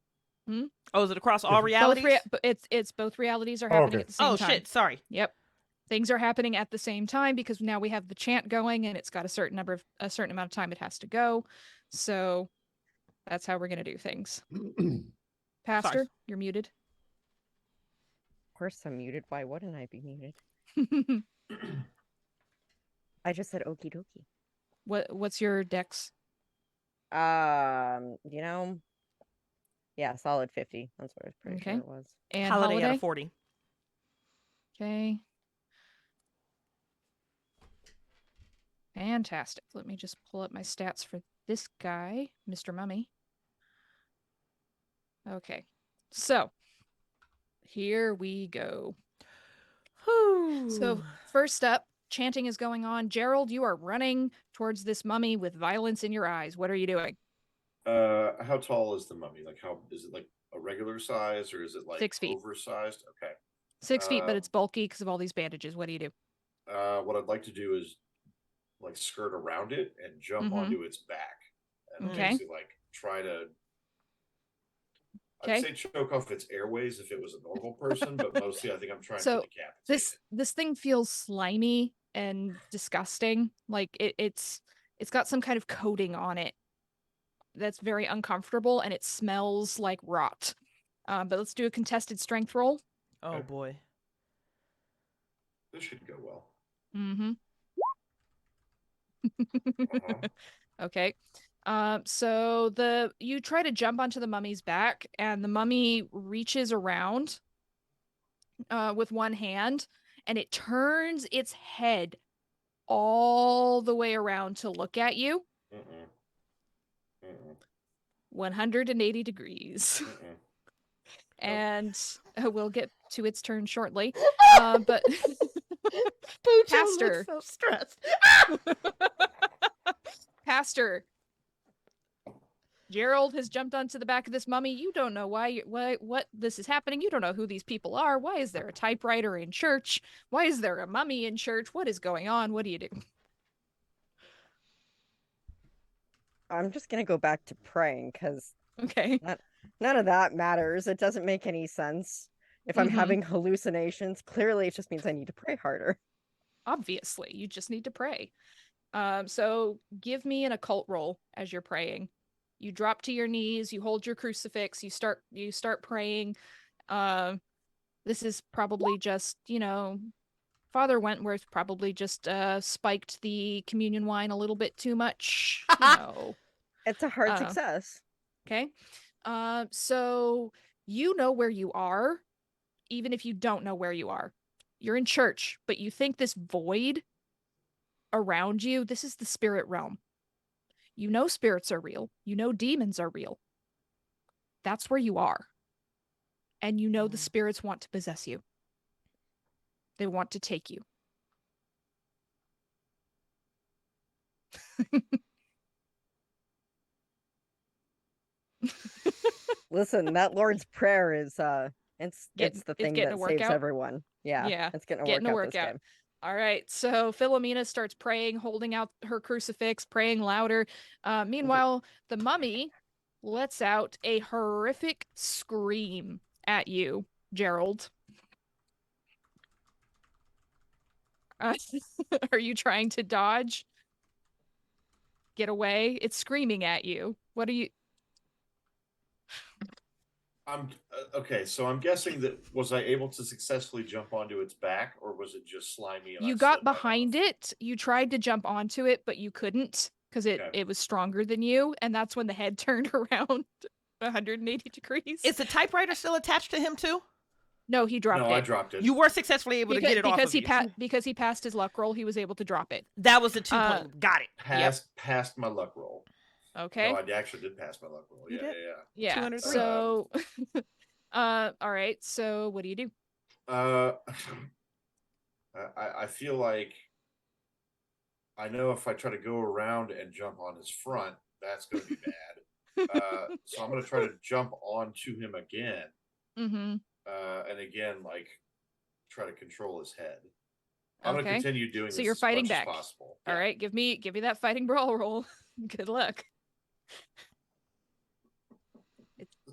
Oh, is it across all realities? It's both realities are Oh, happening okay. at the same Oh time. shit! Sorry. Yep. Things are happening at the same time because now we have the chant going and it's got a certain amount of time it has to go. So that's how we're going to do things. Pastor, you're muted. Of course I'm muted. Why wouldn't I be muted? I just said okie dokie. What's your dex? You know, yeah, solid 50. That's what I was pretty sure Okay. it was. And Holiday Holiday? out of 40. Okay. Fantastic. Let me just pull up my stats for this guy, Mr. Mummy. Okay. So, here we go. So, first up, chanting is going on. Gerald, you are running towards this mummy with violence in your eyes. What are you doing? How tall is the mummy? Like, how is it like a regular size or is it like 6 feet. oversized? Okay. 6 feet, but it's bulky because of all these bandages. What do you do? What I'd like to do is like skirt around it and jump onto its back and Okay. basically like try to. Okay. I'd say choke off its airways if it was a normal person, but mostly I think I'm trying to decapitate it. This thing feels slimy and disgusting. Like it's got some kind of coating on it that's very uncomfortable and it smells like rot. But let's do a contested strength roll. Oh boy. This should go well. Mm-hmm. Uh-huh. Okay. So you try to jump onto the mummy's back, and the mummy reaches around with one hand, and it turns its head all the way around to look at you. 180 degrees. And we'll get to its turn shortly. But Bucho Pastor. looks so stressed. Pastor, Gerald has jumped onto the back of this mummy. You don't know what this is happening. You don't know who these people are. Why is there a typewriter in church? Why is there a mummy in church? What is going on? What do you do? I'm just gonna go back to praying because Okay. none of that matters. It doesn't make any sense. If I'm having hallucinations, clearly it just means I need to pray harder. Obviously, you just need to pray. So give me an occult roll as you're praying. You drop to your knees, you hold your crucifix, you start praying. This is probably just, Father Wentworth probably just spiked the communion wine a little bit too much. It's a hard success. Okay. So you know where you are, even if you don't know where you are. You're in church, but you think this void around you, this is the spirit realm. You know spirits are real. You know demons are real. That's where you are. And you know the spirits want to possess you. They want to take you. Listen, that Lord's Prayer is it's the thing that saves workout. Everyone. Yeah. It's getting a workout this game. All right, so Philomena starts praying, holding out her crucifix, praying louder. Meanwhile, the mummy lets out a horrific scream at you, Gerald. Are you trying to dodge? Get away? It's screaming at you. What are you... I'm okay, so I'm guessing that was I able to successfully jump onto its back, or was it just slimy? And you got behind it. You tried to jump onto it, but you couldn't because it was stronger than you, and that's when the head turned around 180 degrees. Is the typewriter still attached to him too? No, he dropped it. No, I dropped it. You were successfully able to get it off of you. Because he passed his luck roll, he was able to drop it. That was the 2 point. Got it. Passed my luck roll. Okay. No, I actually did pass my luck roll. You did? Yeah. 203. So, all right. So, what do you do? I feel like I know if I try to go around and jump on his front, that's going to be bad. So I'm going to try to jump onto him again. Mm-hmm. And again, like try to control his head. I'm Okay. gonna continue doing So this you're as fighting much back. as possible. All right, give me that fighting brawl roll. Good luck.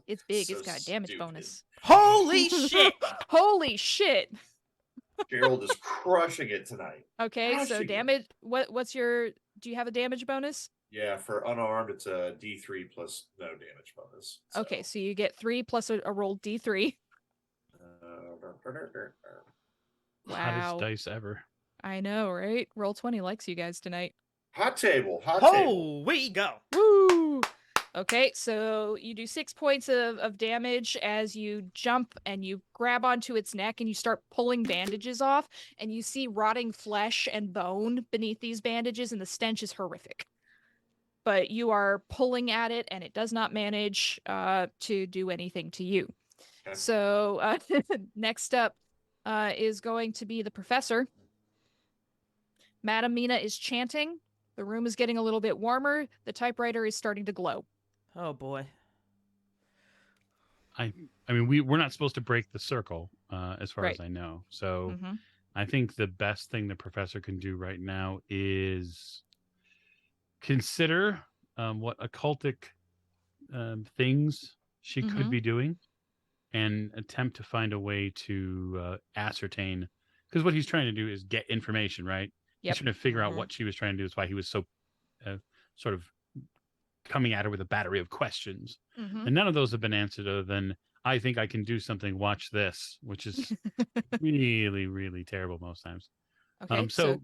It's big. So It's got a damage stupid. bonus. Holy shit! Holy shit. Gerald is crushing it tonight. Okay, so Crushing it. damage. What's your? Do you have a damage bonus? Yeah, for unarmed, it's a D3 plus no damage bonus. So. Okay, so you get 3 plus a roll D3. Hottest Wow. dice ever. I know, right? Roll 20 likes you guys tonight. Hot table. Hot table. Oh, we go. Woo! Okay, so you do 6 points of damage as you jump and you grab onto its neck and you start pulling bandages off, and you see rotting flesh and bone beneath these bandages, and the stench is horrific. But you are pulling at it, and it does not manage to do anything to you. Okay. So next up is going to be the professor. Madame Mina is chanting. The room is getting a little bit warmer. The typewriter is starting to glow. Oh boy. I mean, we're not supposed to break the circle, as far Right. as I know. So Mhm. I think the best thing the professor can do right now is consider what occultic things she could Mhm. be doing, and attempt to find a way to ascertain. Because what he's trying to do is get information, right? Yep. He's trying to figure out Mhm. what she was trying to do. That's why he was so sort of coming at her with a battery of questions. Mhm. And none of those have been answered other than, I think I can do something, watch this, which is really, really terrible most times. Okay, So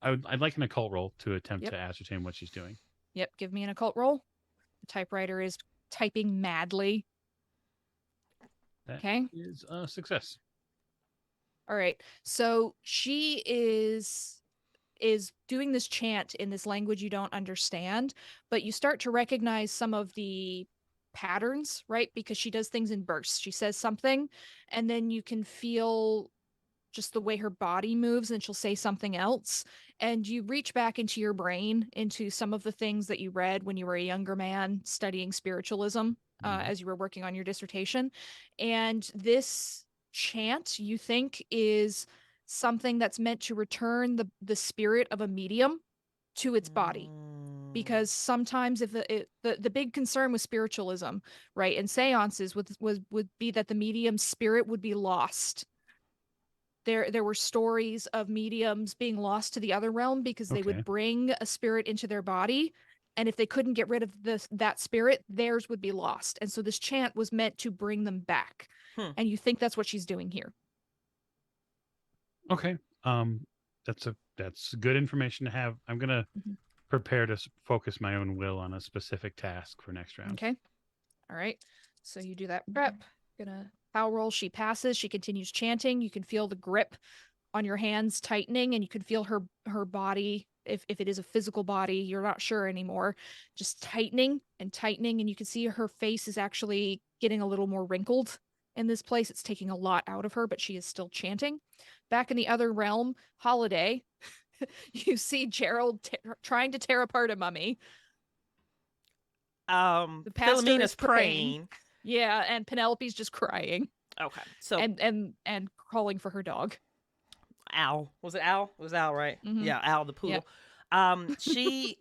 I'd like an occult roll to attempt Yep. to ascertain what she's doing. Yep, give me an occult roll. The typewriter is typing madly. That Okay. is a success. All right. So she is doing this chant in this language you don't understand, but you start to recognize some of the patterns, right? Because she does things in bursts. She says something, and then you can feel just the way her body moves, and she'll say something else. And you reach back into your brain, into some of the things that you read when you were a younger man studying spiritualism, as you were working on your dissertation. And this chant, you think, is something that's meant to return the spirit of a medium to its body. Because sometimes if the big concern with spiritualism, right, and seances would be that the medium's spirit would be lost. There were stories of mediums being lost to the other realm because they Okay. would bring a spirit into their body, and if they couldn't get rid of that spirit, theirs would be lost. And so this chant was meant to bring them back. And you think that's what she's doing here. Okay. That's good information to have. I'm gonna Mhm. prepare to focus my own will on a specific task for next round. Okay. All right. So you do that prep. Gonna power roll. She passes. She continues chanting. You can feel the grip on your hands tightening, and you can feel her body, if it is a physical body, you're not sure anymore, just tightening and tightening, and you can see her face is actually getting a little more wrinkled in this place. It's taking a lot out of her, but she is still chanting. Back in the other realm, Holiday, you see Gerald trying to tear apart a mummy. The pastor Philomena's is praying. praying. Yeah, and Penelope's just crying Okay. So and calling for her dog. Al. Was it Al? It was Al, right? Mhm. Yeah, Al the poodle. She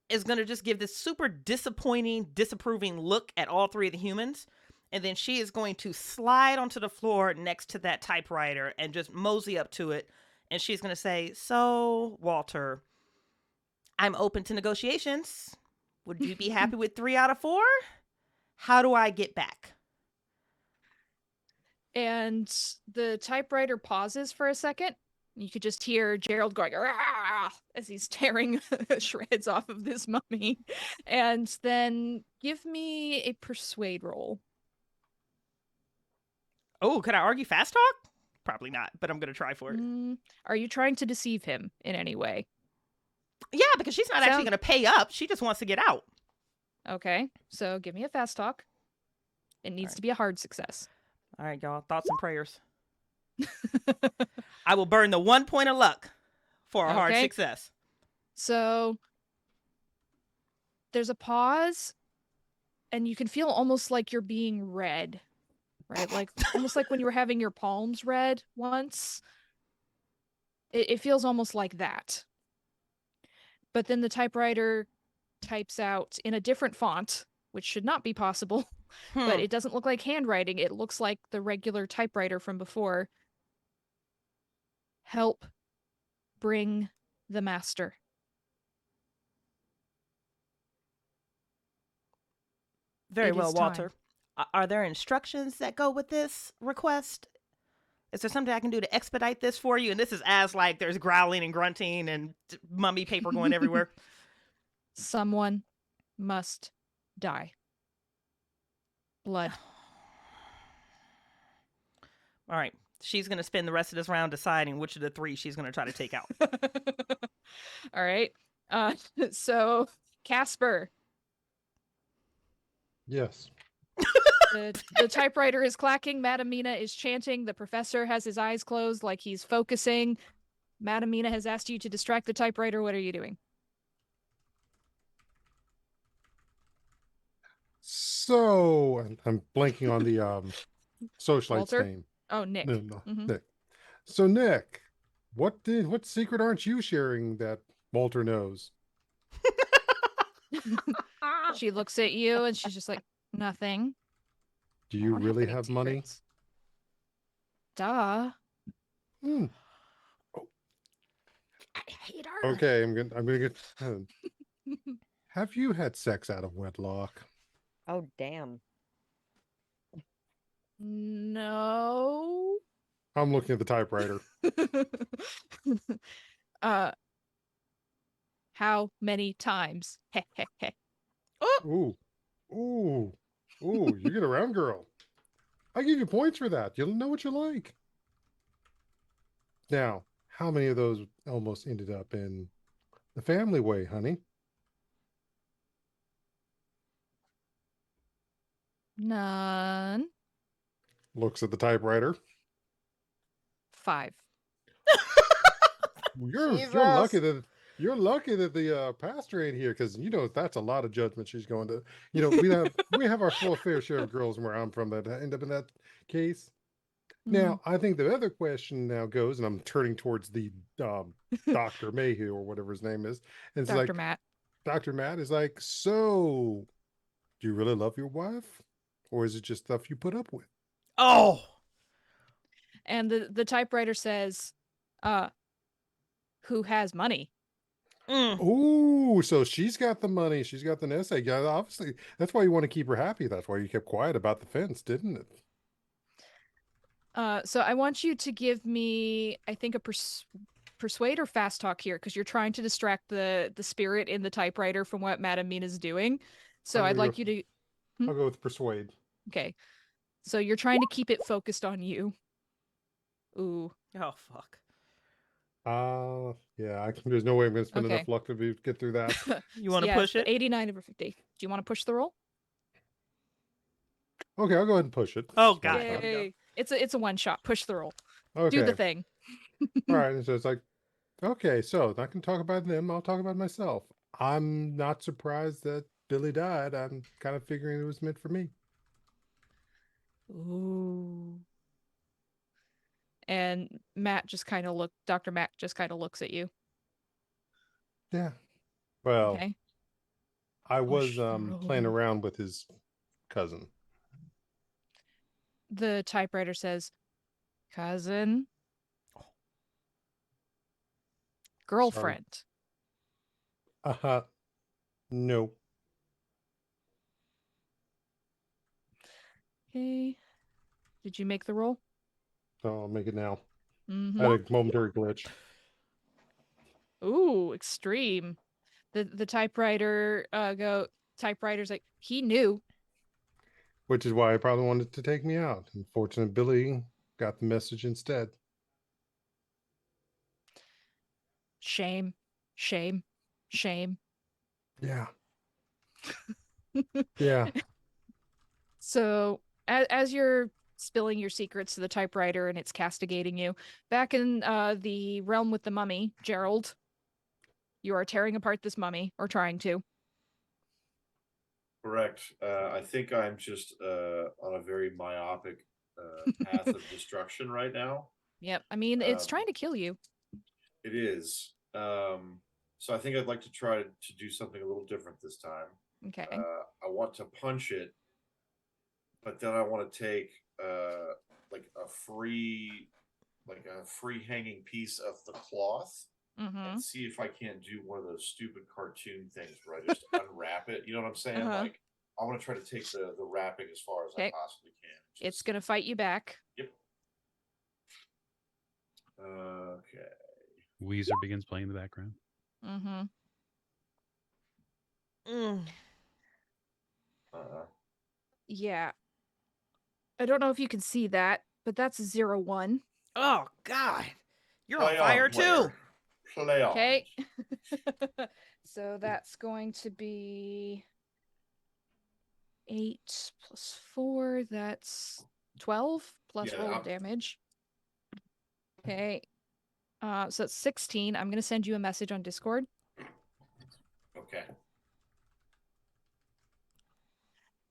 is going to just give this super disappointing, disapproving look at all three of the humans. And then she is going to slide onto the floor next to that typewriter and just mosey up to it. And she's going to say, "So, Walter, I'm open to negotiations. Would you be happy with 3 out of 4? How do I get back?" And the typewriter pauses for a second. You could just hear Gerald going "Rah!" as he's tearing shreds off of this mummy. And then give me a persuade roll. Oh, could I argue fast talk? Probably not, but I'm going to try for it. Are you trying to deceive him in any way? Yeah, because she's not actually going to pay up. She just wants to get out. Okay, so give me a fast talk. It needs to be a hard success. All right, y'all. Thoughts and prayers. I will burn the 1 point of luck for a hard Okay. success. So there's a pause, and you can feel almost like you're being read, right? Like almost like when you were having your palms read once. It feels almost like that. But then the typewriter types out in a different font, which should not be possible, but it doesn't look like handwriting. It looks like the regular typewriter from before. Help bring the master. Very It well, is time. Walter. Are there instructions that go with this request? Is there something I can do to expedite this for you? And this is as like there's growling and grunting and mummy paper going everywhere. Someone must die. Blood. All right. She's going to spend the rest of this round deciding which of the three she's going to try to take out. All right. So Casper, Yes. the typewriter is clacking. Madame Mina is chanting. The professor has his eyes closed like he's focusing. Madame Mina has asked you to distract the typewriter. What are you doing? So I'm blanking on the socialite's Walter? name. Oh, Nick. No, Mhm. Nick. So Nick, what secret aren't you sharing that Walter knows? She looks at you and she's just like, nothing. Do I you don't really any have money? secrets. Duh. Hmm. I hate her. Okay, I'm gonna get. Have you had sex out of wedlock? Oh, damn. No. I'm looking at the typewriter. How many times? Ooh, ooh, ooh! You get around, girl. I give you points for that. You'll know what you like. Now, how many of those almost ended up in the family way, honey? None. Looks at the typewriter. 5. You're lucky that the pastor ain't here, because that's a lot of judgment she's going to. We have our full fair share of girls where I'm from that end up in that case. Now, I think the other question now goes, and I'm turning towards the Dr. Mayhew or whatever his name is, and it's Dr. like Matt. Dr. Matt is like, so do you really love your wife, or is it just stuff you put up with? Oh. And the typewriter says, who has money? Oh, so she's got the money. She's got the nest egg. Yeah, obviously, that's why you want to keep her happy. That's why you kept quiet about the fence, didn't it? So I want you to give me, I think, a persuade or fast talk here, because you're trying to distract the spirit in the typewriter from what Madame Mina's doing. So I'm I'd gonna like you to. I'll go with persuade. Okay. So you're trying to keep it focused on you. Ooh. Oh, fuck. Yeah, there's no way I'm going to spend Okay. enough luck to get through that. You want to Yes, push but it? 89 over 50. Do you want to push the roll? Okay, I'll go ahead and push it. Oh, Smart God. stuff. Yay. It's a one shot. Push the roll. Okay. Do the thing. All right. And so it's like, okay, so I can talk about them. I'll talk about myself. I'm not surprised that Billy died. I'm kind of figuring it was meant for me. Ooh. And Dr. Matt just kind of looks at you. Yeah. Well, Okay. I was Push the playing roll. around with his cousin. The typewriter says, cousin, girlfriend. Uh-huh. No. Okay. Did you make the roll? I'll make it now. Mm-hmm. I had a momentary glitch. Ooh, extreme. The typewriter's like, he knew. Which is why I probably wanted to take me out. Unfortunately, Billy got the message instead. Shame, shame, shame. Yeah. Yeah. So as you're spilling your secrets to the typewriter and it's castigating you, back in the realm with the mummy, Gerald, you are tearing apart this mummy, or trying to. Correct. I think I'm just on a very myopic path of destruction right now. Yep. I mean, it's Um, trying to kill you. It is. So I think I'd like to try to do something a little different this time. Okay. I want to punch it, but then I want to take like a free hanging piece of the cloth Mm-hmm. and see if I can't do one of those stupid cartoon things where I just unwrap it. You know what I'm saying? Uh-huh. Like I want to try to take the wrapping as far as I Okay. possibly can. It's Just- gonna fight you back. Yep. Okay. Weezer begins playing in the background. Mm-hmm. Mm. Yeah. I don't know if you can see that, but that's a 0-1. Oh God, you're on Play fire player. too. Play on. Okay. So that's going to be 8 plus 4. That's 12 plus Yeah, roll I'm- damage. Okay. So it's 16. I'm gonna send you a message on Discord. Okay.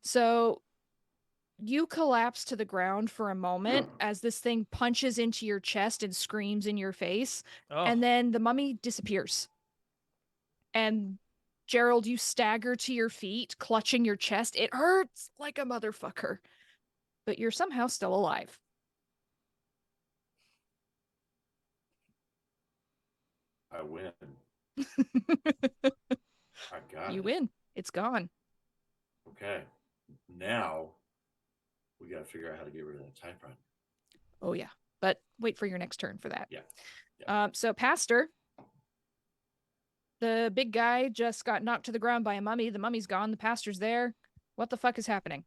So you collapse to the ground for a moment as this thing punches into your chest and screams in your face, Oh, and then the mummy disappears. And Gerald, you stagger to your feet, clutching your chest. It hurts like a motherfucker, but you're somehow still alive. I win. I got You it. win. It's gone. Okay. Now we got to figure out how to get rid of that typewriter. Oh yeah, but wait for your next turn for that. Yeah. So Pastor, the big guy just got knocked to the ground by a mummy. The mummy's gone. The pastor's there. What the fuck is happening?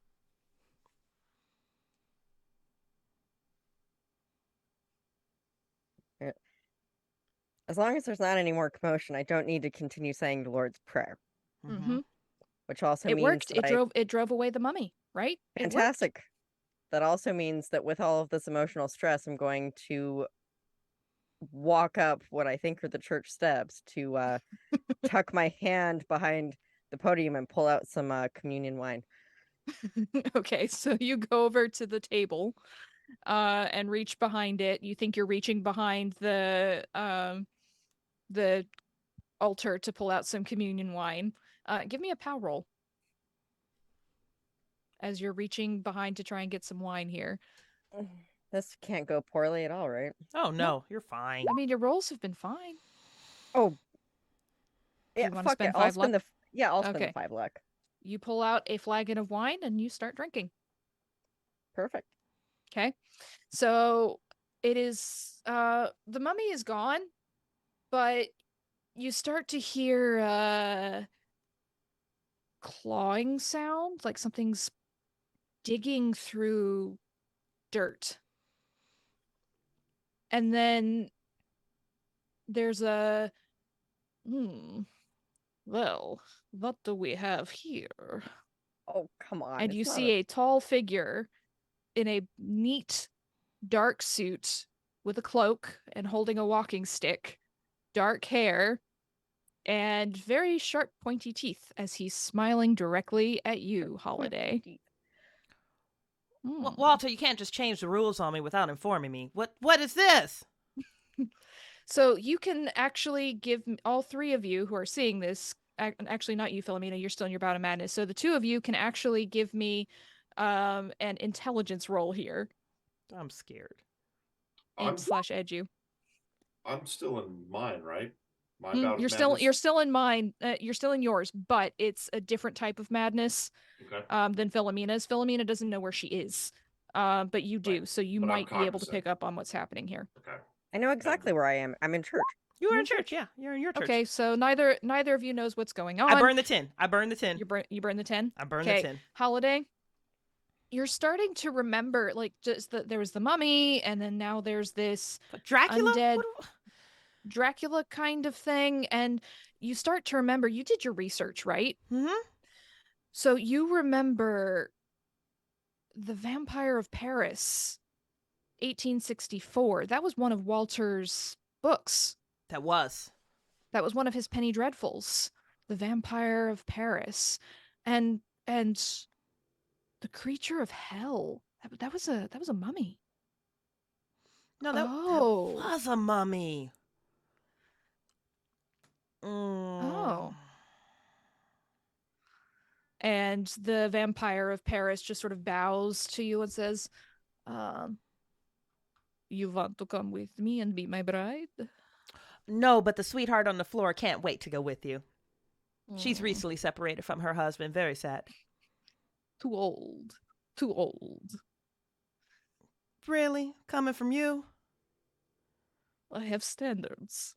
As long as there's not any more commotion, I don't need to continue saying the Lord's Prayer, Mm-hmm. which also It means worked. that It drove away the mummy, right? It worked. fantastic. That also means that with all of this emotional stress, I'm going to walk up what I think are the church steps to tuck my hand behind the podium and pull out some communion wine. Okay, so you go over to the table and reach behind it. You think you're reaching behind the altar to pull out some communion wine. Give me a pow roll as you're reaching behind to try and get some wine here. This can't go poorly at all, right? oh no, you're fine. I mean, your rolls have been fine. Oh, Do yeah, you wanna fuck spend it. I'll 5 spend luck? I'll spend Okay. the 5 luck. You pull out a flagon of wine and you start drinking. Perfect. Okay. So it is the mummy is gone, but you start to hear clawing sound, like something's digging through dirt. And then there's a well, what do we have here? Oh, come on. And it's you not see a tall figure in a neat dark suit with a cloak and holding a walking stick, dark hair, and very sharp pointy teeth as he's smiling directly at you, Holiday. Hmm. Walter, you can't just change the rules on me without informing me. What is this? So you can actually give all 3 of you who are seeing this, actually not you, Philomena, you're still in your bout of madness. So the 2 of you can actually give me an intelligence roll here. I'm scared. I'm, /edu. I'm still in mine, right? My bout of You're madness? still in mine. You're still in yours, but it's a different type of madness Okay. than Philomena's. Philomena doesn't know where she is, but you do, Right. so you But I'm might be able to cognizant. pick up on what's happening here. Okay. I know exactly where I am. I'm in church. You were in in church. church, yeah. You're in your church. Okay, so neither of you knows what's going on. I burned the tin. I burned the tin. You burn the 10. I burned the Okay, tin. Holiday, you're starting to remember, like, just that there was the mummy, and then now there's this But Dracula? undead What- Dracula kind of thing, and you start to remember. You did your research, right? So you remember The Vampire of Paris, 1864. That was one of Walter's books. That was. That was one of his penny dreadfuls, The Vampire of Paris. And the creature of hell That was a mummy. No, that Oh. was a mummy. Oh. And the vampire of Paris just sort of bows to you and says, you want to come with me and be my bride? No, but the sweetheart on the floor can't wait to go with you. She's Mm, recently separated from her husband. Very sad. too old. Too old. Really? Coming from you? I have standards.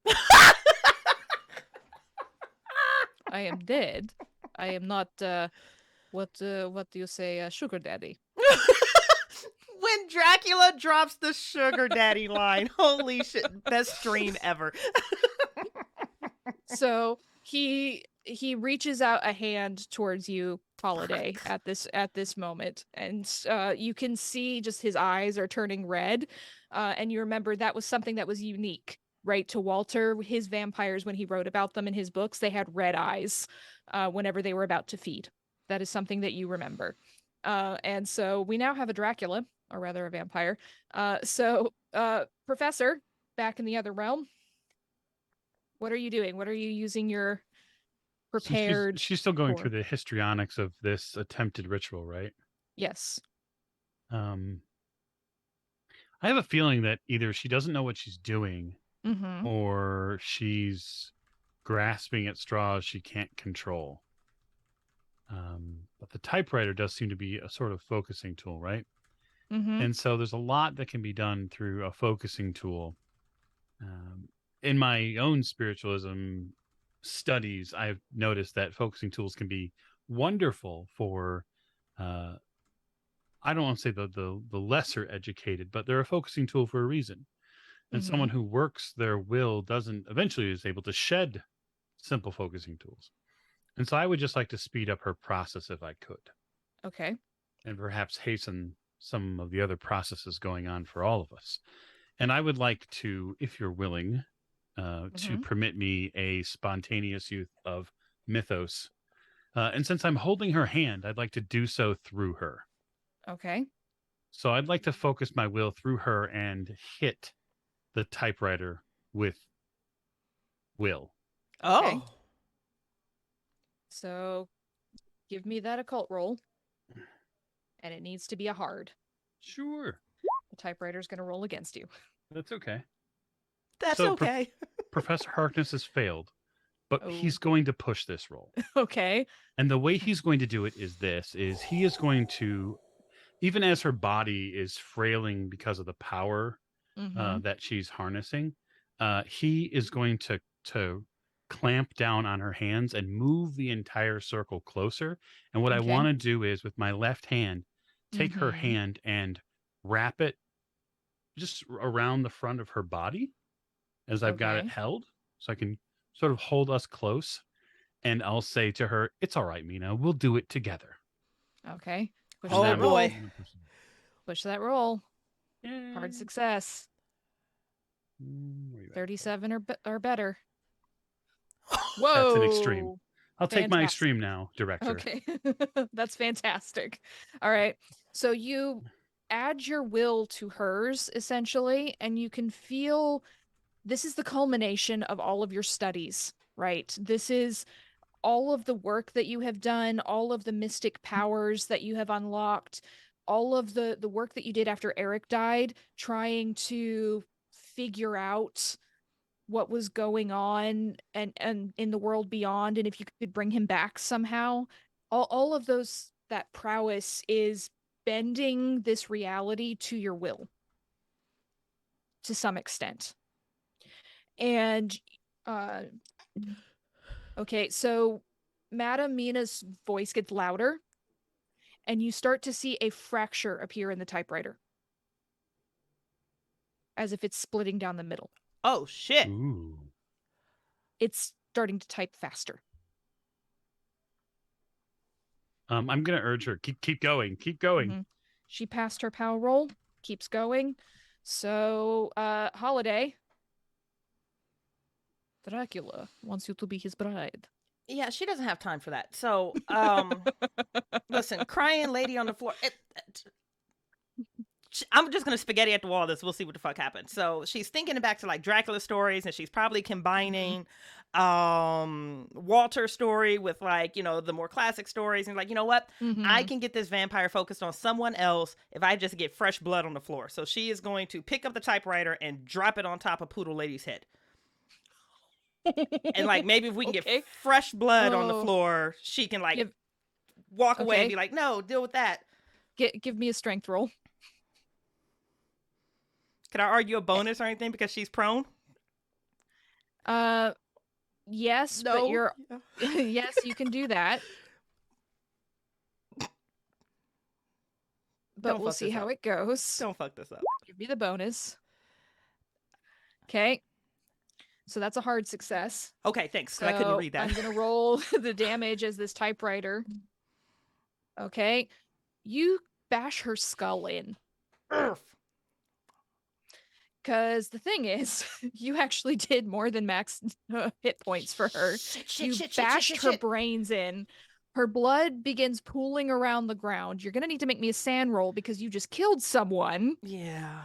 I am dead. I am not, what do you say, sugar daddy? When Dracula drops the sugar daddy line, holy shit, best dream ever. So he reaches out a hand towards you, Holiday, at this moment, and you can see just his eyes are turning red, and you remember that was something that was unique, right, to Walter. His vampires, when he wrote about them in his books, they had red eyes whenever they were about to feed. That is something that you remember, and so we now have a Dracula, or rather a vampire. Professor, back in the other realm. What are you doing? What are you using your So prepared she's still going for? through the histrionics of this attempted ritual, right? Yes. I have a feeling that either she doesn't know what she's doing Mm-hmm. or she's grasping at straws she can't control. But the typewriter does seem to be a sort of focusing tool, right? Mm-hmm. And so there's a lot that can be done through a focusing tool. In my own spiritualism studies, I've noticed that focusing tools can be wonderful for I don't want to say the lesser educated, but they're a focusing tool for a reason. And Mm-hmm. someone who works their will doesn't eventually is able to shed simple focusing tools. And so I would just like to speed up her process if I could, Okay. and perhaps hasten some of the other processes going on for all of us. And I would like to, if you're willing, to permit me a spontaneous use of mythos. And since I'm holding her hand, I'd like to do so through her. Okay. So I'd like to focus my will through her and hit the typewriter with will. Okay. Oh. So give me that occult roll. And it needs to be a hard. Sure. The typewriter's going to roll against you. That's okay. That's So, okay. Professor Harkness has failed, but Oh. he's going to push this roll. Okay. And the way he's going to do it is he is going to, even as her body is frailing because of the power Mm-hmm. that she's harnessing, he is going to clamp down on her hands and move the entire circle closer. And what I Okay. want to do is with my left hand, take her Mhm. hand and wrap it just around the front of her body as I've got it Okay. held, so I can sort of hold us close. And I'll say to her, "It's all right, Mina. We'll do it together." Okay. Push Oh, that roll. boy. Push that roll. Yay. Hard success. Where you at? 37 or better. Whoa. That's an extreme. I'll take my Fantastic. extreme now, director. Okay. That's fantastic. All right. So you add your will to hers, essentially, and you can feel this is the culmination of all of your studies, right? This is all of the work that you have done, all of the mystic powers that you have unlocked, all of the work that you did after Eric died, trying to figure out what was going on and in the world beyond, and if you could bring him back somehow. All of those, that prowess is bending this reality to your will to some extent. And okay, so Madame Mina's voice gets louder, and you start to see a fracture appear in the typewriter, as if it's splitting down the middle. Oh, shit. Ooh. It's starting to type faster. I'm gonna urge her. Keep going. Keep going. Mhm. She passed her power roll, keeps going. So, Holiday, Dracula wants you to be his bride. Yeah, she doesn't have time for that. So, listen, crying lady on the floor. I'm just gonna spaghetti at the wall this. We'll see what the fuck happens. So she's thinking back to like Dracula stories, and she's probably combining Walter's story with like, you know, the more classic stories, and like, you know what? I can get this vampire focused on someone else if I just get fresh blood on the floor. So she is going to pick up the typewriter and drop it on top of Poodle Lady's head. And like maybe if we can Okay. get fresh blood on the Oh. floor, she can like Give- walk away and Okay. be like, no, deal with that. Give me a strength roll. Can I argue a bonus or anything because she's prone? Yes, No. but you're yes, you can do that. But Don't we'll fuck see this how up. it goes. Don't fuck this up. Give me the bonus. Okay. So that's a hard success. Okay, thanks. 'Cause So I couldn't read that. I'm gonna roll the damage as this typewriter. Okay. You bash her skull in. Because the thing is, you actually did more than max hit points for her. You bashed her brains in. Her blood begins pooling around the ground. You're going to need to make me a sand roll because you just killed someone. Yeah.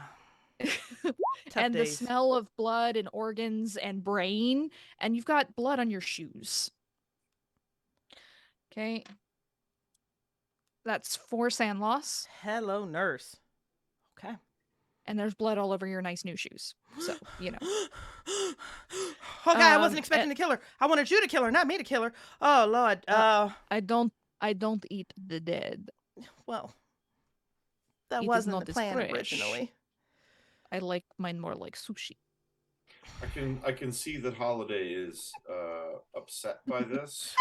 And days. the smell of blood and organs and brain. And you've got blood on your shoes. Okay. That's 4 sand loss. Hello, nurse. Okay. And there's blood all over your nice new shoes. So, you know. Oh God, I wasn't expecting to kill her. I wanted you to kill her, not me to kill her. Oh Lord. I don't eat the dead. Well, that It is wasn't not the as plan fresh. originally. I like mine more like sushi. I can see that Holiday is upset by this.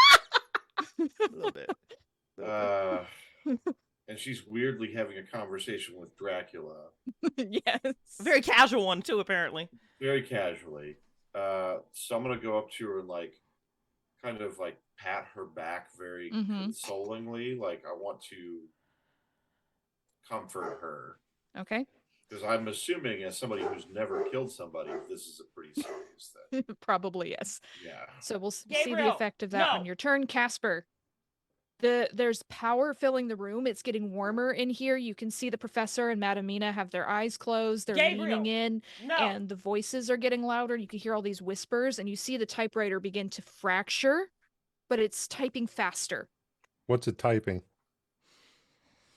A little bit. And she's weirdly having a conversation with Dracula. Yes. A very casual one too, apparently. Very casually. So I'm gonna go up to her and like kind of like pat her back very consolingly. Like I want to comfort her. Okay. Because I'm assuming, as somebody who's never killed somebody, this is a pretty serious thing. Probably yes. Yeah. So we'll see the Gabriel, effect of that no. on your turn, Casper. There's power filling the room. It's getting warmer in here. You can see the professor and Madame Mina have their eyes closed. They're Gabriel, leaning in, no. and the voices are getting louder. You can hear all these whispers, and you see the typewriter begin to fracture, but it's typing faster. What's it typing?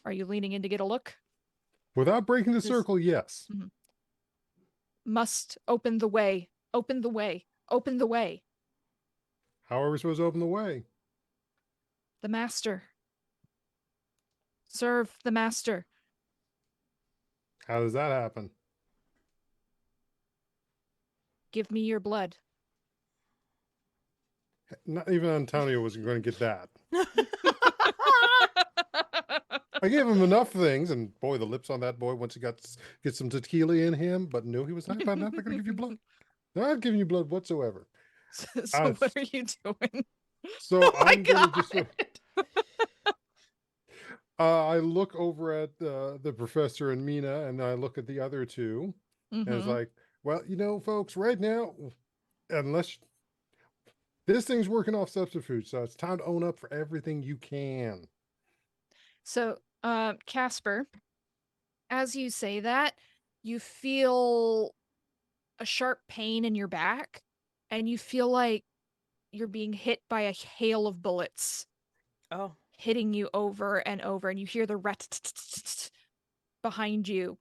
Are you leaning in to get a look? Without breaking the circle, yes. Must open the way. Open the way. Open the way. How are we supposed to open the way? The master. Serve the master. How does that happen? Give me your blood. Not even Antonio was going to get that. I gave him enough things, and boy, the lips on that boy once he get some tequila in him. But no, he was not. I'm not going to give you blood. Not giving you blood whatsoever. So what are you doing? So Oh my I'm going to just. God. I look over at the professor and Mina, and I look at the other two, and it's like, well, you know, folks, right now, unless this thing's working off subterfuge, so it's time to own up for everything you can. So, Casper, as you say that, you feel a sharp pain in your back, and you feel like you're being hit by a hail of bullets. Oh. Hitting you over and over, and you hear the rat behind you,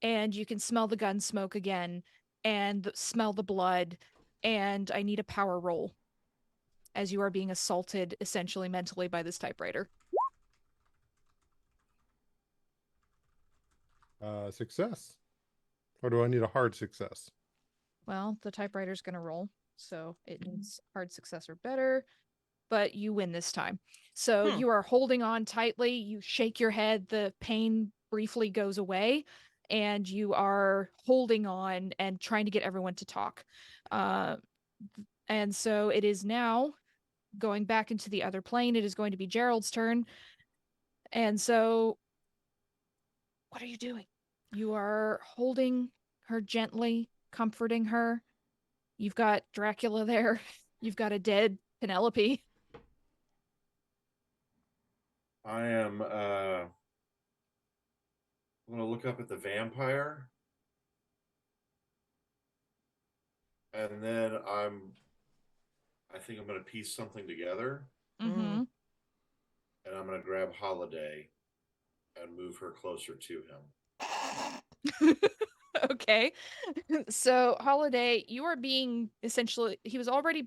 and you can smell the gun smoke again, and smell the blood, and I need a power roll as you are being assaulted essentially mentally by this typewriter. Success. Or do I need a hard success? Well, the typewriter's gonna roll, so it needs hard success or better, but you win this time. So you are holding on tightly, you shake your head, the pain briefly goes away, and you are holding on and trying to get everyone to talk. And so it is now going back into the other plane. It is going to be Gerald's turn. And so, what are you doing? You are holding her gently, comforting her. You've got Dracula there. You've got a dead Penelope. I am I'm gonna look up at the vampire, and then I think I'm gonna piece something together, Mm-hmm. and I'm gonna grab Holiday and move her closer to him. Okay. So Holiday, you are being essentially he was already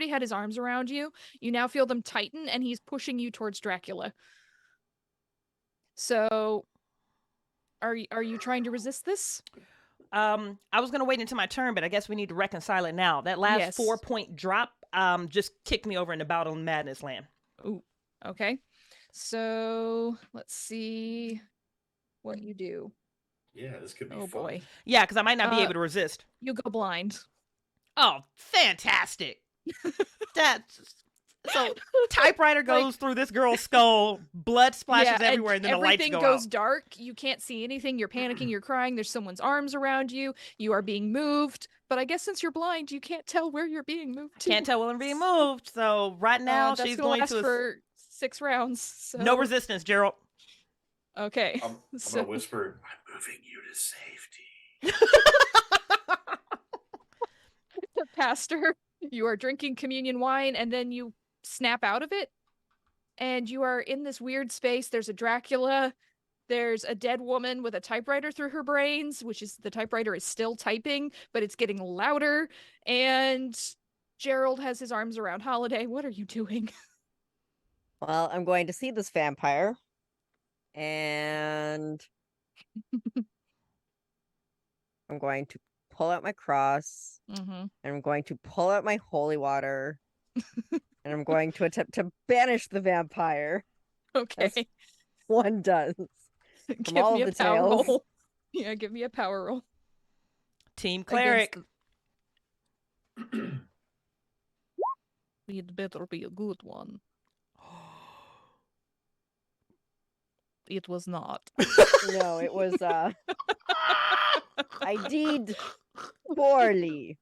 had his arms around you. You now feel them tighten and he's pushing you towards Dracula. So are you trying to resist this? I was gonna wait until my turn, but I guess we need to reconcile it now. That last Yes. 4-point drop, just kicked me over in the Battle in Madness land. Ooh. Okay. So let's see what you do. Yeah, this could be Oh fun. boy. Yeah, because I might not be able to resist. You go blind. Oh, fantastic! So typewriter goes through this girl's skull, blood splashes everywhere, and then the lights go everything goes out. dark. You can't see anything. You're panicking. You're crying. There's someone's arms around you. You are being moved. But I guess since you're blind, you can't tell where you're being moved to. Can't tell when I'm being moved. So right now that's she's gonna going last to for 6 rounds. So... no resistance, Gerald. Okay. I'm So- gonna whisper, "I'm moving you to safety." Pastor, you are drinking communion wine, and then you snap out of it, and you are in this weird space. There's a Dracula. There's a dead woman with a typewriter through her brains, which is the typewriter is still typing, but it's getting louder. And Gerald has his arms around Holiday. What are you doing? Well, I'm going to see this vampire, and I'm going to pull out my cross, Mm-hmm. and I'm going to pull out my holy water, and I'm going to attempt to banish the vampire. Okay. As one does. Give all me of a the power tales. roll. Yeah, give me a power roll. Team cleric. It better be a good one. It was not. No, it was I did poorly.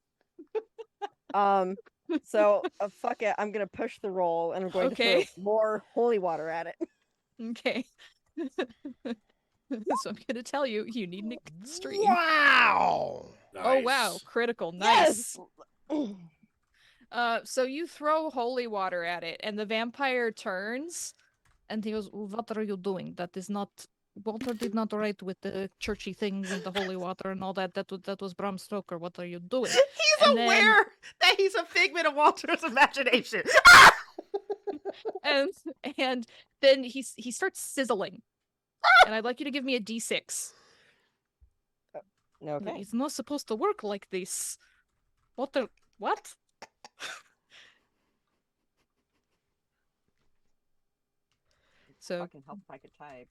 So fuck it, I'm gonna push the roll and I'm going to Okay. throw more holy water at it. Okay. So I'm gonna tell you, you need an extreme. Wow. Oh wow, Nice. critical, nice. Yes. So you throw holy water at it, and the vampire turns, and he goes, "What are you doing? That is not. Walter did not write with the churchy things and the holy water and all that. That was Bram Stoker. What are you doing?" He's And then- aware that he's a figment of Walter's imagination. and then he starts sizzling, and I'd like you to give me a D6. Okay. It's not supposed to work like this. What? So Fucking help if I could type.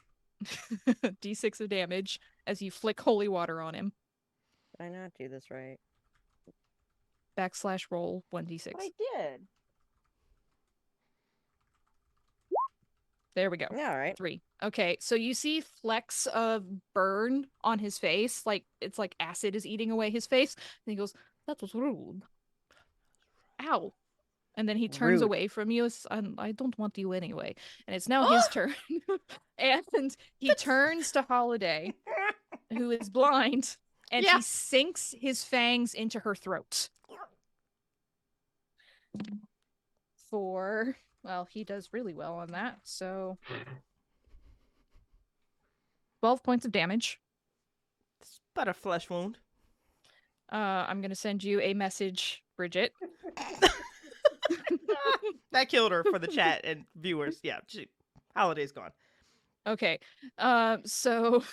D6 of damage as you flick holy water on him. Did I not do this right? / roll 1d6. But I did. There we go. Yeah, all right. 3. Okay, so you see flecks of burn on his face, like it's like acid is eating away his face. And he goes, "That was rude. Ow." And then he turns Rude. away from you. I don't want you anyway. And it's now his turn. And he turns to Holiday, who is blind, and Yeah. he sinks his fangs into her throat. Well, he does really well on that. So 12 points of damage. It's but a flesh wound. I'm going to send you a message, Bridget. That killed her for the chat and viewers. Yeah, Holiday's gone. Okay. So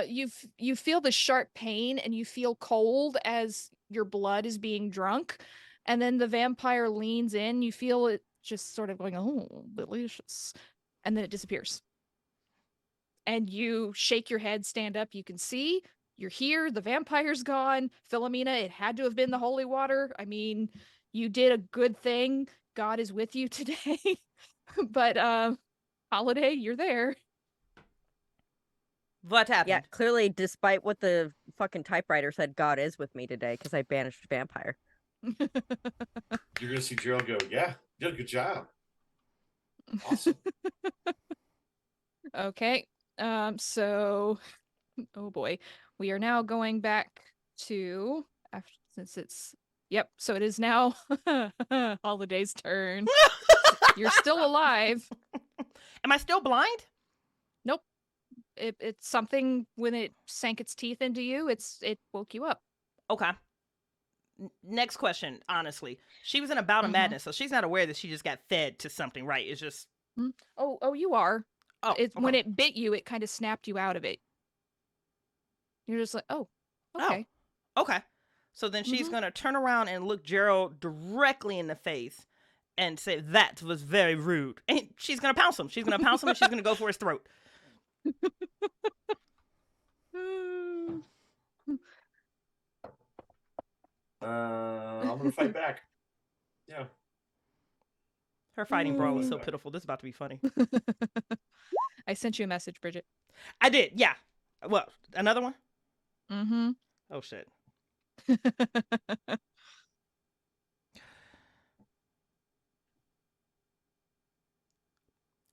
you feel the sharp pain and you feel cold as your blood is being drunk, and then the vampire leans in. You feel it just sort of going, "Oh, delicious," and then it disappears. And you shake your head, stand up. You can see you're here. The vampire's gone. Philomena, it had to have been the holy water. I mean, you did a good thing. God is with you today. But Holiday, you're there. What happened? Yeah, clearly, despite what the fucking typewriter said, God is with me today because I banished vampire. You're gonna see Gerald go, "Yeah, you did a good job. Awesome." Okay. So, oh boy, we are now going back to since it's so it is now Holiday's turn. You're still alive. Am I still blind? Nope. It's something when it sank its teeth into you, it woke you up. Okay. Next question, honestly. She was in a bout of madness, so she's not aware that she just got fed to something, right? It's just Oh, you are. oh, It's okay. when it bit you, it kind of snapped you out of it. You're just like, oh, okay. Oh, okay. So then she's gonna turn around and look Gerald directly in the face and say, "That was very rude." And she's gonna pounce him. She's gonna pounce him, and she's gonna go for his throat. I'm gonna fight back. Yeah. Her fighting brawl is so pitiful. This is about to be funny. I sent you a message, Bridget. I did, yeah. What? Another one? Mm-hmm. Oh shit.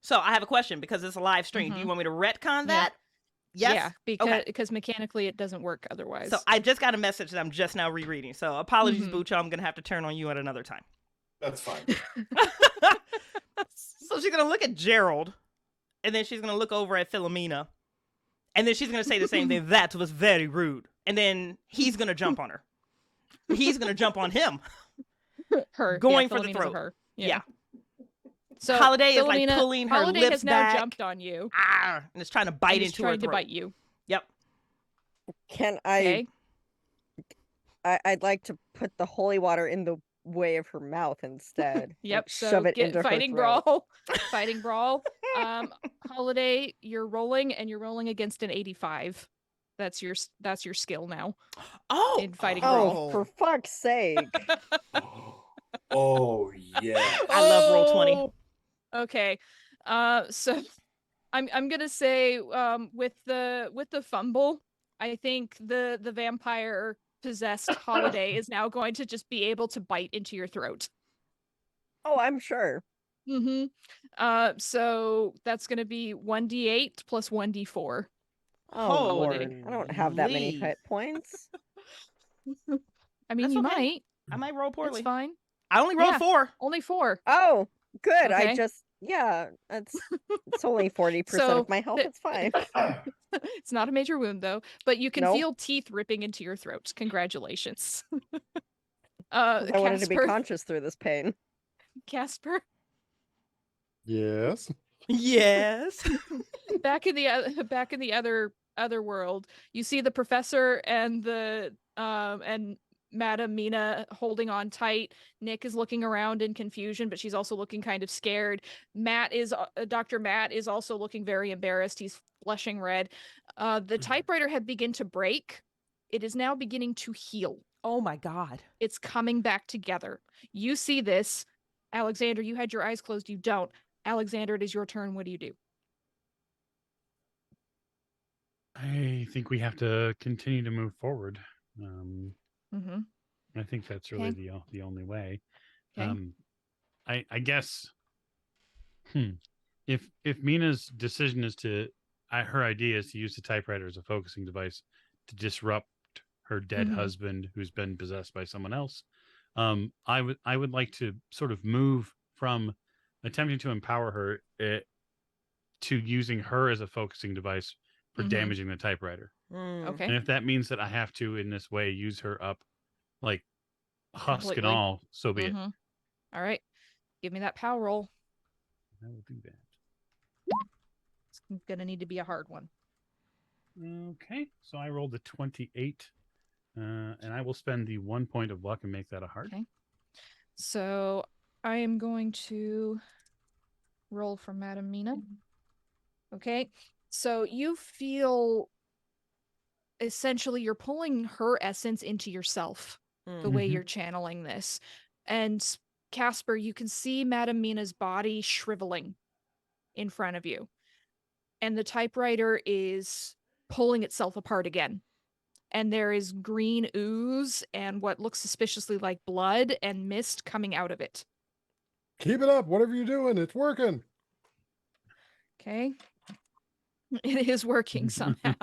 So I have a question because it's a live stream. Do you want me to retcon that? Yes. Yeah, because mechanically it doesn't work otherwise. So I just got a message that I'm just now rereading. So apologies, Bucho. I'm gonna have to turn on you at another time. That's fine. So she's gonna look at Gerald, and then she's gonna look over at Philomena, and then she's gonna say the same thing. That was very rude. And then he's gonna jump on her. He's gonna jump on him. Her Going for the Philomena's throat. Her. Yeah. So Holiday is like pulling her Holiday lips has now back. jumped on you. Ah, and it's trying to bite and into trying her throat. to bite you. Yep. Can I? Okay. I'd like to put the holy water in the way of her mouth instead. Yep. Like, So shove it get into fighting her throat. brawl. Fighting brawl. Holiday, you're rolling, and you're rolling against an 85. That's your skill now. Oh, in fighting Oh, brawl. for fuck's sake! Oh yeah. I love roll 20. Okay. So I'm gonna say with the fumble, I think the vampire possessed Holiday is now going to just be able to bite into your throat. Oh, I'm sure. So that's gonna be 1d8 plus 1d4. Oh Holy Lord, I don't have that many Lee. hit points. I mean, That's you okay. might. I might roll poorly. It's fine. I only rolled Yeah. 4. Only 4. Oh, good. Okay. I just it's only 40% So, of my health. It's fine. It's not a major wound though, but you can Nope. feel teeth ripping into your throat. Congratulations. 'Cause I wanted to be Casper. conscious through this pain. Casper, Yes. Yes. back in the other world, you see the professor and the and Madame Mina holding on tight. Nick is looking around in confusion, but she's also looking kind of scared. Dr. Matt is also looking very embarrassed. He's flushing red. The typewriter had begun to break. It is now beginning to heal. Oh my God. It's coming back together. You see this. Alexander, you had your eyes closed. You don't. Alexander, it is your turn. What do you do? I think we have to continue to move forward. Mm-hmm. I think that's really the only way. Okay. I guess if Mina's decision is her idea is to use the typewriter as a focusing device to disrupt her dead husband who's been possessed by someone else, I would like to sort of move from attempting to empower her to using her as a focusing device for damaging the typewriter. Okay. And if that means that I have to in this way use her up, like husk Completely. and all, so be it. All right. Give me that power roll. I will do that. It's gonna need to be a hard one. Okay, so I rolled a 28, and I will spend the 1 point of luck and make that a hard. Okay. So I am going to roll for Madame Mina. Okay. So you feel essentially you're pulling her essence into yourself the way you're channeling this. And Casper, you can see Madame Mina's body shriveling in front of you. And the typewriter is pulling itself apart again. And there is green ooze and what looks suspiciously like blood and mist coming out of it. Keep it up. Whatever you're doing, it's working. Okay. It is working somehow.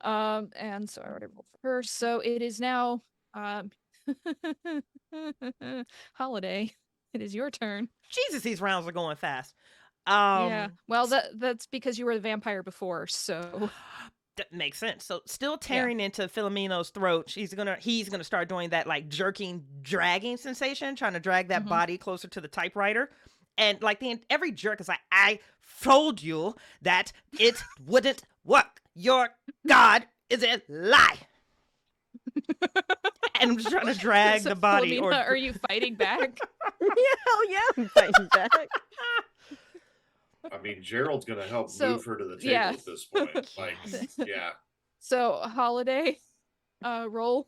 And so I already rolled for her. So it is now um Holiday. It is your turn. Jesus, these rounds are going fast. Yeah. Well, that's because you were the vampire before, so That makes sense. So still Yeah. tearing into Philomeno's throat, he's gonna start doing that like jerking, dragging sensation, trying to drag that Mhm. body closer to the typewriter. And like every jerk is like, I told you that it wouldn't work. Your God is a lie. And I'm just trying to drag So, the body. Philomena, are you fighting back? Yeah, hell yeah, I'm fighting back. I mean, Gerald's gonna help So, move her to the table yeah. at this point. Like, yeah. So Holiday, roll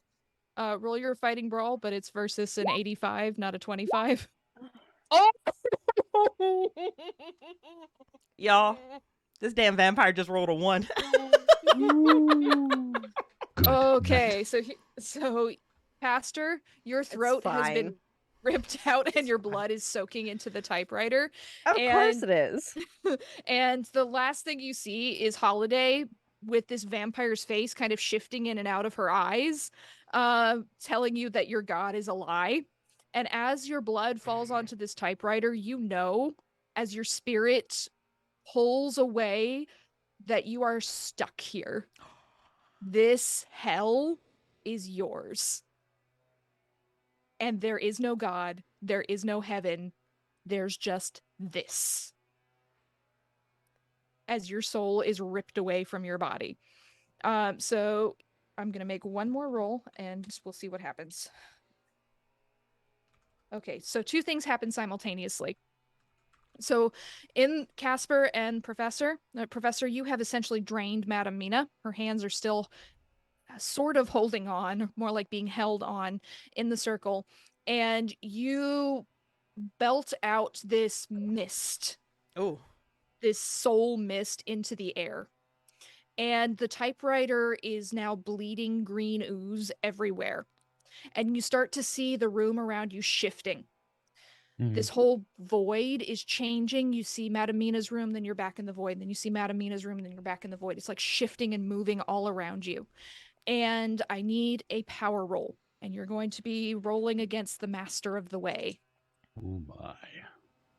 your fighting brawl, but it's versus an 85, not a 25. Oh, Y'all, this damn vampire just rolled a 1. Good. okay. So Pastor, your throat has been fine. ripped out and your blood is soaking into the typewriter. Of course it is. And the last thing you see is Holiday with this vampire's face kind of shifting in and out of her eyes, telling you that your god is a lie. And as your blood falls onto this typewriter, you know, as your spirit pulls away, that you are stuck here. This hell is yours. And there is no God, there is no heaven, there's just this. As your soul is ripped away from your body. So I'm going to make one more roll and we'll see what happens. Okay, so two things happen simultaneously. So in Casper and Professor, you have essentially drained Madame Mina. Her hands are still sort of holding on, more like being held on in the circle. And you belt out this mist, Oh, this soul mist into the air. And the typewriter is now bleeding green ooze everywhere. And you start to see the room around you shifting. This whole void is changing. You see Madame Mina's room, then you're back in the void. Then you see Madame Mina's room, then you're back in the void. It's like shifting and moving all around you. And I need a power roll. And you're going to be rolling against the Master of the Way. Oh my.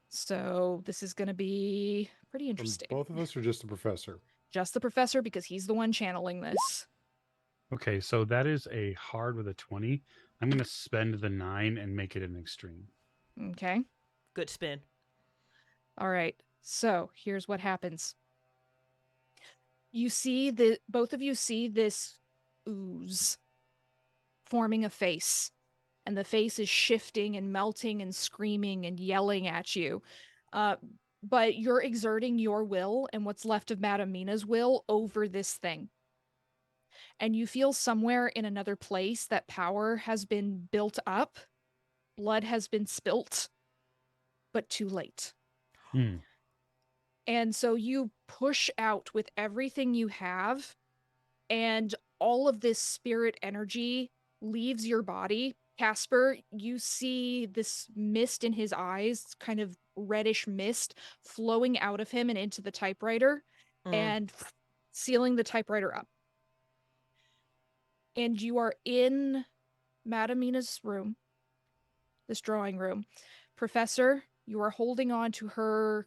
So this is going to be pretty interesting. Both of us are just the professor. Just the professor, because he's the one channeling this. Okay, so that is a hard with a 20. I'm going to spend the 9 and make it an extreme. Okay. good spin. All right. So here's what happens. You see both of you see this ooze forming a face, and the face is shifting and melting and screaming and yelling at you. But you're exerting your will and what's left of Madame Mina's will over this thing. And you feel somewhere in another place that power has been built up, blood has been spilt, but too late. And so you push out with everything you have, and all of this spirit energy leaves your body. Casper, you see this mist in his eyes, kind of reddish mist flowing out of him and into the typewriter and sealing the typewriter up. And you are in Madame Mina's room, this drawing room. Professor, you are holding on to her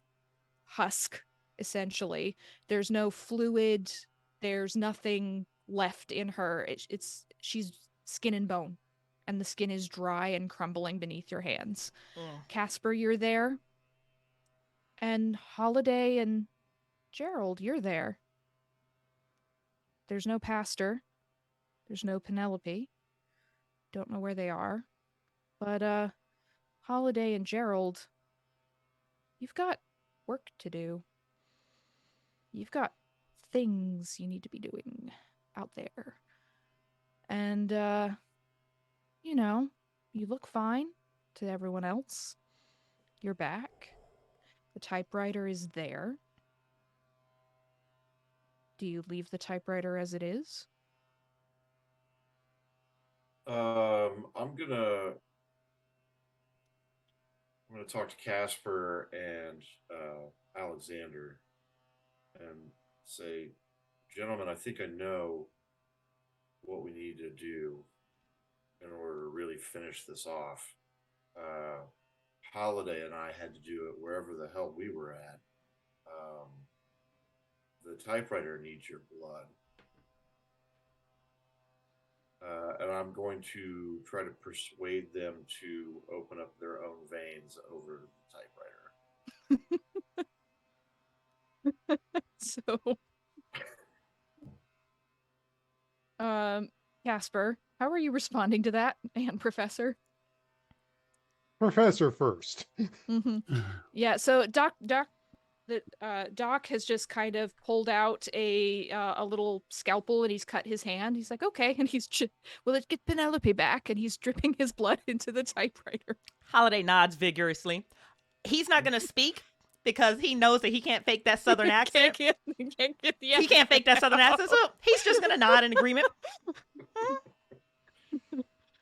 husk, essentially. There's no fluid, there's nothing left in her. She's skin and bone, and the skin is dry and crumbling beneath your hands. Casper, you're there. And Holiday and Gerald, you're there. There's no pastor. There's no Penelope. Don't know where they are. But Holiday and Gerald, you've got work to do. You've got things you need to be doing out there. And you know, you look fine to everyone else. You're back. The typewriter is there. Do you leave the typewriter as it is? I'm gonna talk to Casper and Alexander. and say, "Gentlemen, I think I know what we need to do in order to really finish this off. Holiday and I had to do it wherever the hell we were at. The typewriter needs your blood. And I'm going to try to persuade them to open up their own veins over the typewriter." So, Casper, how are you responding to that, and Professor? Professor first. Yeah. So Doc has just kind of pulled out a little scalpel and he's cut his hand. He's like, okay, and will it get Penelope back? And he's dripping his blood into the typewriter. Holiday nods vigorously. He's not going to speak because he knows that he can't fake that Southern accent. He can't fake that Southern accent, so he's just going to nod in agreement.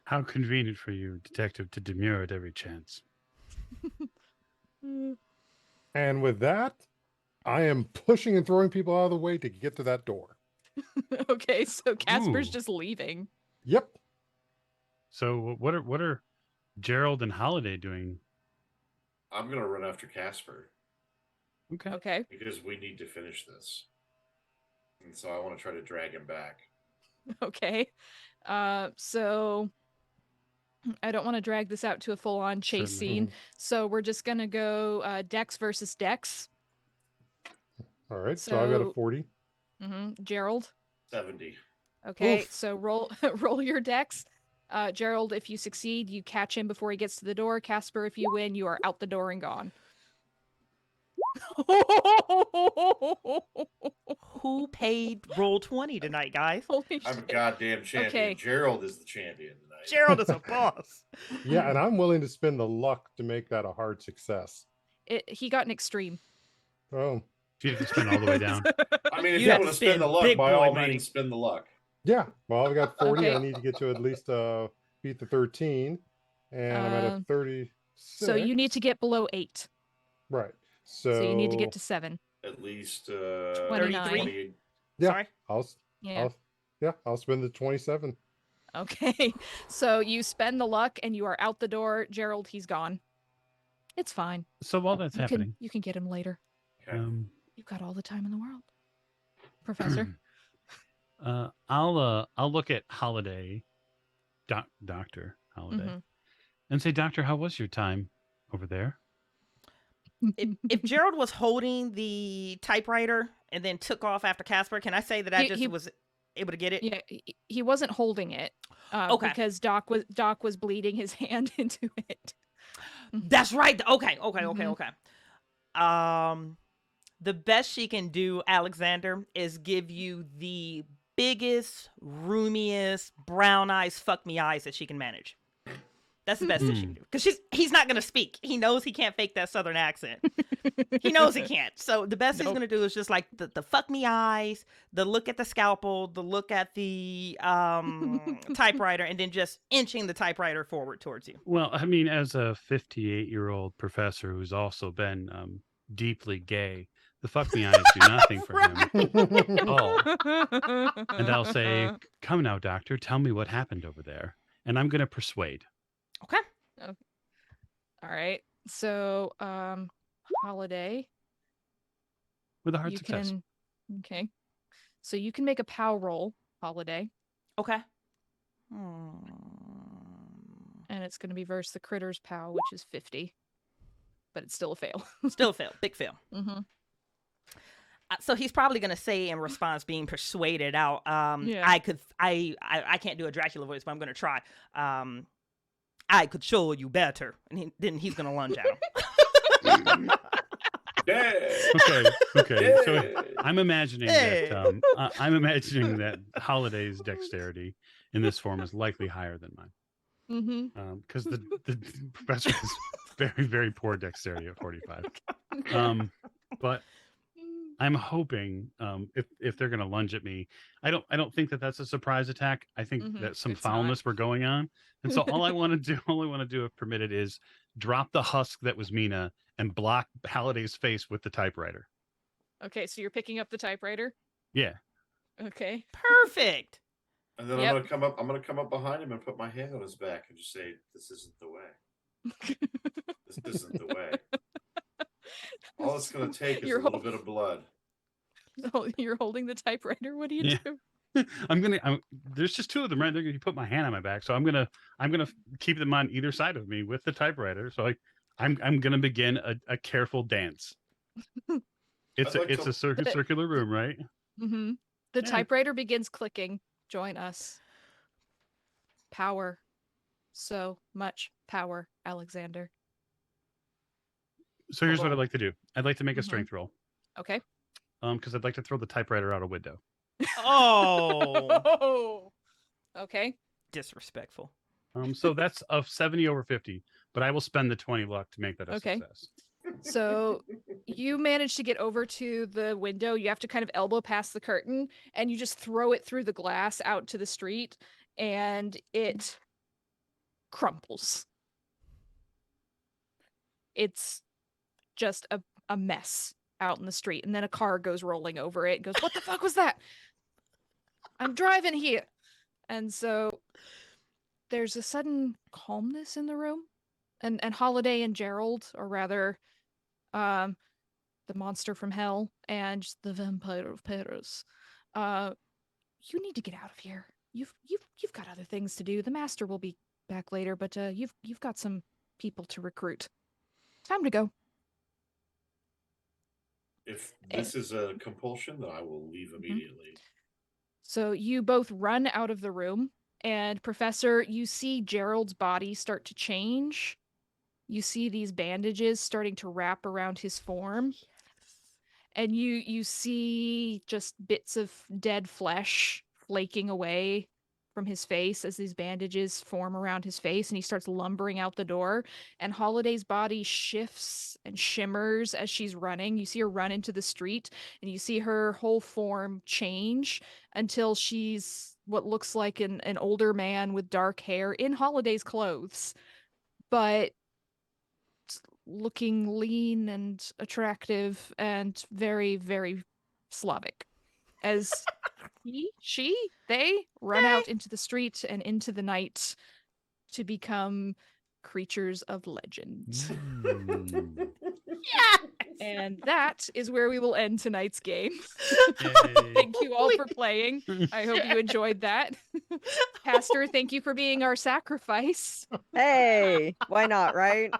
How convenient for you, detective, to demur at every chance. And with that, I am pushing and throwing people out of the way to get to that door. Okay, so Casper's Ooh. just leaving. Yep. So what are Gerald and Holiday doing? I'm going to run after Casper. Okay. Because we need to finish this. And so I want to try to drag him back. Okay. So I don't want to drag this out to a full-on chase scene. So we're just going to go Dex versus Dex. All right. So I got a So- 40. Gerald. 70. Okay, Oof. so roll your Dex. Gerald, if you succeed, you catch him before he gets to the door. Casper, if you win, you are out the door and gone. Who paid roll 20 tonight, guys? Holy I'm a shit. goddamn champion. Okay. Gerald is the champion tonight. Gerald is a boss. Yeah, and I'm willing to spend the luck to make that a hard success. He got an extreme. Oh, You have to spin all the way down. I mean, if You you have want to to spend the spend luck, big by boy all money. means, spend the luck. yeah. Well, I've got 40. I Okay. need to get to at least beat the 13. And I'm at a 36. So you need to get below 8. Right. So you need to get to 7. At least 29. 20. Yeah. Sorry? I'll spend the 27. Okay. So you spend the luck and you are out the door. Gerald, he's gone. It's fine. So while that's happening, You can get him later. Okay. You've got all the time in the world. Professor. I'll look at Holiday, Doctor Holiday, and say, Doctor, how was your time over there? If Gerald was holding the typewriter and then took off after Casper, can I say that I just was able to get it? Yeah, he wasn't holding it. Okay. Because Doc was bleeding his hand into it. That's right. Okay. The best she can do, Alexander, is give you the biggest, roomiest, brown eyes, fuck me eyes that she can manage. That's the best that she can do. Because he's not going to speak. He knows he can't fake that Southern accent. He knows he can't. So the best he's going to do is just like the fuck me eyes, the look at the scalpel, the look at the typewriter, and then just inching the typewriter forward towards you. Well, I mean, as a 58-year-old professor who's also been deeply gay, the fuck me eyes do nothing for him at all. And I'll say, come now, doctor, tell me what happened over there. And I'm going to persuade. Okay. All right. So, Holiday. With a hard success. Okay. So you can make a POW roll, Holiday. Okay. And it's going to be versus the Critter's POW, which is 50. But it's still a fail. Still a fail. Big fail. So he's probably going to say in response, being persuaded out, I can't do a Dracula voice, but I'm going to try. I could show you better. And then he's going to lunge at him. Okay. So I'm imagining that Holiday's dexterity in this form is likely higher than mine. Because the professor has very, very poor dexterity at 45. But I'm hoping if they're going to lunge at me, I don't think that that's a surprise attack. I think that some foulness we're going on, and so all I want to do, if permitted, is drop the husk that was Mina and block Halliday's face with the typewriter. Okay, so you're picking up the typewriter. Yeah. Okay. Perfect. And then Yep. I'm gonna come up behind him and put my hand on his back and just say, "This isn't the way. This isn't the way. All it's gonna take is a little bit of blood." Oh, you're holding the typewriter. What do you Yeah. do? There's just two of them, right? They're gonna put my hand on my back, so I'm gonna keep them on either side of me with the typewriter. So I'm gonna begin a careful dance. It's I'd like a to- circular room, right? Mm-hmm. The Yeah. typewriter begins clicking. Join us. Power. So much power, Alexander. So here's what I'd Although- like to do. I'd like to make a Mhm. strength roll. Okay. Because I'd like to throw the typewriter out a window. Oh, Oh. Okay. disrespectful. So that's a 70 over 50, but I will spend the 20 luck to make that a Okay. success. So you manage to get over to the window. You have to kind of elbow past the curtain and you just throw it through the glass out to the street and it crumples. It's just a mess out in the street. And then a car goes rolling over it and goes, "What the fuck was that? I'm driving here." And so there's a sudden calmness in the room. And Holiday and Gerald, or rather the monster from hell and the vampire of Paris, you need to get out of here. You've got other things to do. The master will be back later, but you've got some people to recruit. Time to go. If this is a compulsion, then I will leave immediately. So you both run out of the room, and Professor, you see Gerald's body start to change. You see these bandages starting to wrap around his form. And you see just bits of dead flesh flaking away from his face as these bandages form around his face, and he starts lumbering out the door. And Holiday's body shifts and shimmers as she's running. You see her run into the street, and you see her whole form change until she's what looks like an older man with dark hair in Holiday's clothes, but looking lean and attractive and very, very Slavic. As they run out into the street and into the night to become creatures of legend. Mm. And that is where we will end tonight's game. Yay. Thank you all for playing. I hope you enjoyed that. Pastor, thank you for being our sacrifice. Hey, why not, right?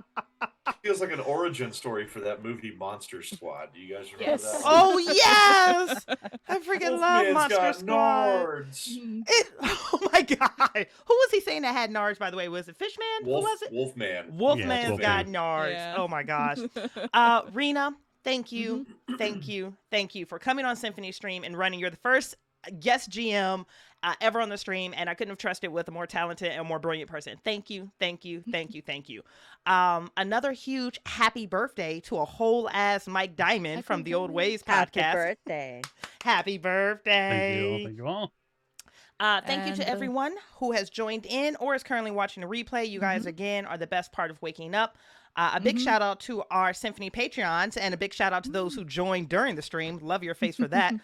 Feels like an origin story for that movie Monster Squad. Do you guys remember Yes. that? Oh yes, I freaking love Wolfman's Monster got Squad. Mm-hmm. nards. Oh my god, who was he saying that had nards? By the way, was it Fishman? Who was it? Wolfman. Wolfman's Wolfman. got nards. Yeah. Oh my gosh. Rena, thank you, thank you for coming on Symphony Stream and running. You're the first guest GM ever on the stream, and I couldn't have trusted with a more talented and more brilliant person. Thank you. Another huge happy birthday to a whole ass Mike Diamond Happy from the Old birthday. Ways Happy podcast. birthday. Happy birthday. Thank you all. Thank you And, to everyone who has joined in or is currently watching the replay. You guys, again, are the best part of waking up. A big shout out to our Symphony Patreons and a big shout out to those who joined during the stream. Love your face for that.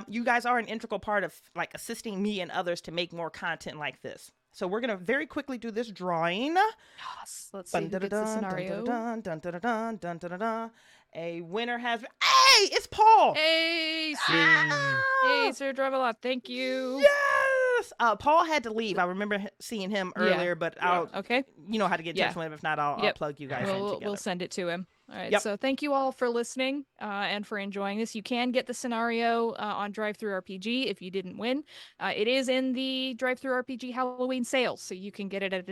You guys are an integral part of like assisting me and others to make more content like this. So we're going to very quickly do this drawing. Yes, let's see who gets the scenario. A winner has... Hey, it's Paul! Hey, Ah! hey, Sir Drive-A-Lot, thank you. Yes! Paul had to leave. I remember seeing him Yeah. earlier, but I'll... Okay, You know how to get in touch Yeah. with him. If not, I'll Yep. plug you guys in we'll together. send it to him. All right, Yep. so thank you all for listening and for enjoying this. You can get the scenario on Drive-Thru RPG if you didn't win. It is in the Drive-Thru RPG Halloween sale, so you can get it at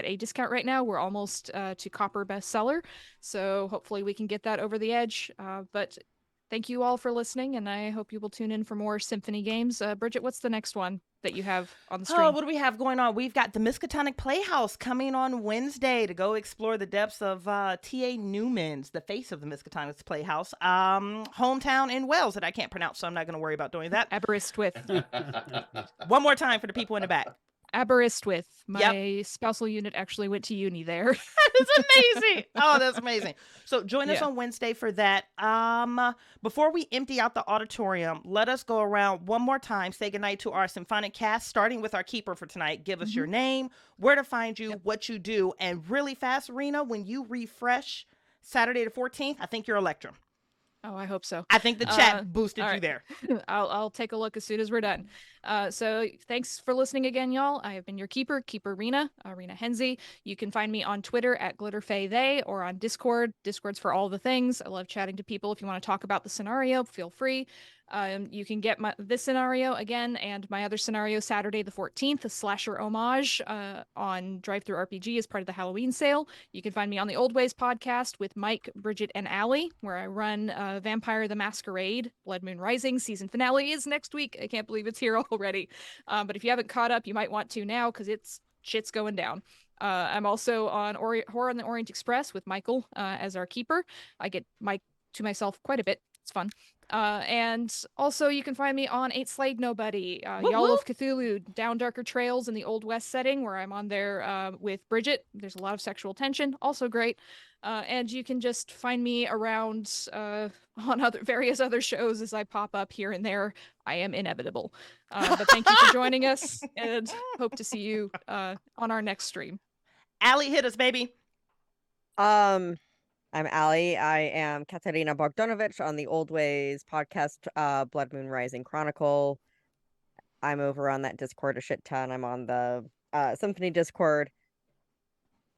a discount right now. We're almost to Copper bestseller, so hopefully we can get that over the edge. But thank you all for listening, and I hope you will tune in for more Symphony games. Bridget, what's the next one that you have on the stream? Oh, what do we have going on? We've got the Miskatonic Playhouse coming on Wednesday to go explore the depths of T.A. Newman's, the face of the Miskatonic Playhouse, hometown in Wales that I can't pronounce, so I'm not going to worry about doing that. Aberystwyth. One more time for the people in the back. Aberist with. Yep. My spousal unit actually went to uni there. It's amazing. Oh, that's amazing. So join us Yeah. on Wednesday for that. Before we empty out the auditorium, let us go around one more time, say goodnight to our symphonic cast, starting with our keeper for tonight. Give us your name, where to find you, what you do, and really fast, Rena, when you refresh Saturday the 14th, I think you're Electrum. Oh, I hope so. I think the chat boosted all you right. there. I'll take a look as soon as we're done. So thanks for listening again, y'all. I have been your keeper Rina, Rina Haenze. You can find me on Twitter at glitterfaythey or on Discord. Discord's for all the things. I love chatting to people. If you want to talk about the scenario, feel free. You can get this scenario again and my other scenario Saturday the 14th, a slasher homage on Drive Through RPG as part of the Halloween sale. You can find me on the Old Ways podcast with Mike, Bridget, and Allie, where I run Vampire the Masquerade. Blood Moon Rising season finale is next week. I can't believe it's here already. But if you haven't caught up, you might want to now because shit's going down. I'm also on Horror on the Orient Express with Michael as our keeper. I get Mike to myself quite a bit. It's fun. And also you can find me on Ain't Slayed Nobody, Y'all of Cthulhu, Down Darker Trails in the Old West setting, where I'm on there with Bridget. There's a lot of sexual tension, also great. And you can just find me around on various other shows as I pop up here and there. I am inevitable. But thank you for joining us, and hope to see you on our next stream. Allie, hit us, baby. I'm Allie. I am Katerina Bogdanovich on the Old Ways podcast, Blood Moon Rising Chronicle. I'm over on that Discord a shit ton. I'm on the Symphony Discord.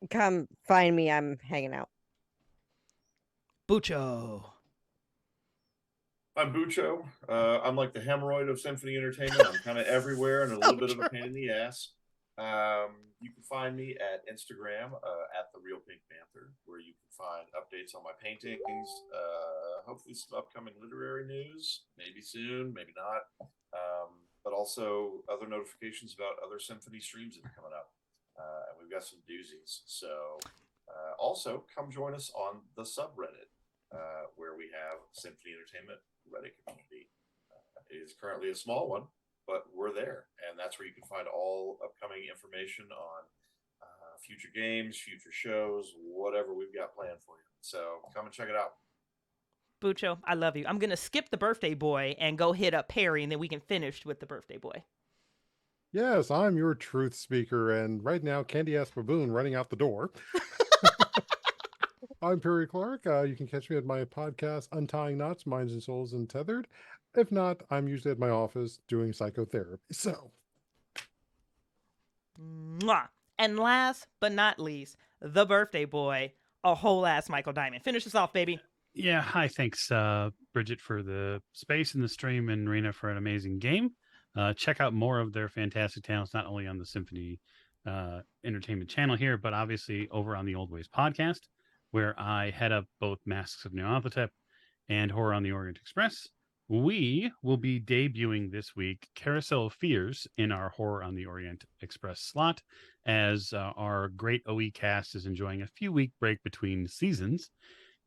Come find me. I'm hanging out. Bucho. I'm Bucho. I'm like the hemorrhoid of Symphony Entertainment. I'm kind of everywhere and a little bit of a pain in the ass. You can find me at Instagram at the Real Pink Panther, where you can find updates on my paintings, hopefully some upcoming literary news, maybe soon, maybe not, but also other notifications about other symphony streams that are coming up. And we've got some doozies. So also come join us on the subreddit, where we have Symphony Entertainment Reddit community. It is currently a small one, but we're there, and that's where you can find all upcoming information on future games, future shows, whatever we've got planned for you. So come and check it out. Bucho, I love you. I'm going to skip the birthday boy and go hit up Perry, and then we can finish with the birthday boy. Yes, I'm your truth speaker, and right now, Candy Ass Baboon running out the door. I'm Perry Clark. You can catch me at my podcast, Untying Knots, Minds and Souls Untethered. If not, I'm usually at my office doing psychotherapy. So, Mwah. And last but not least, the birthday boy, a whole ass Michael Diamond. Finish us off, baby. Yeah, hi. Thanks, Bridget, for the space in the stream, and Rina for an amazing game. Check out more of their fantastic talents, not only on the Symphony Entertainment channel here, but obviously over on the Old Ways podcast, where I head up both Masks of Nyarlathotep and Horror on the Orient Express. We will be debuting this week Carousel of Fears in our Horror on the Orient Express slot, as our great OE cast is enjoying a few-week break between seasons.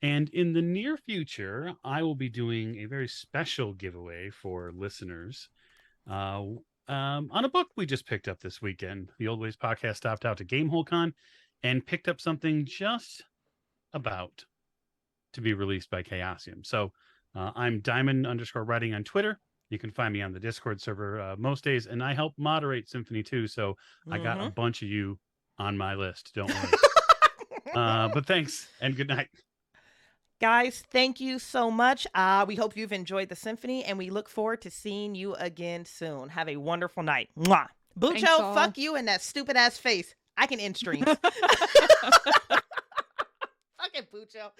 And in the near future, I will be doing a very special giveaway for listeners on a book we just picked up this weekend. The Old Ways podcast stopped out to GameholeCon and picked up something just about to be released by Chaosium. So I'm Diamond_writing on Twitter. You can find me on the Discord server most days, and I help moderate Symphony too. So I got a bunch of you on my list. Don't worry. But thanks and good night. Guys, thank you so much. We hope you've enjoyed the Symphony, and we look forward to seeing you again soon. Have a wonderful night. Mwah. Bucho, fuck you and that stupid ass face. I can end streams. Fucking Bucho.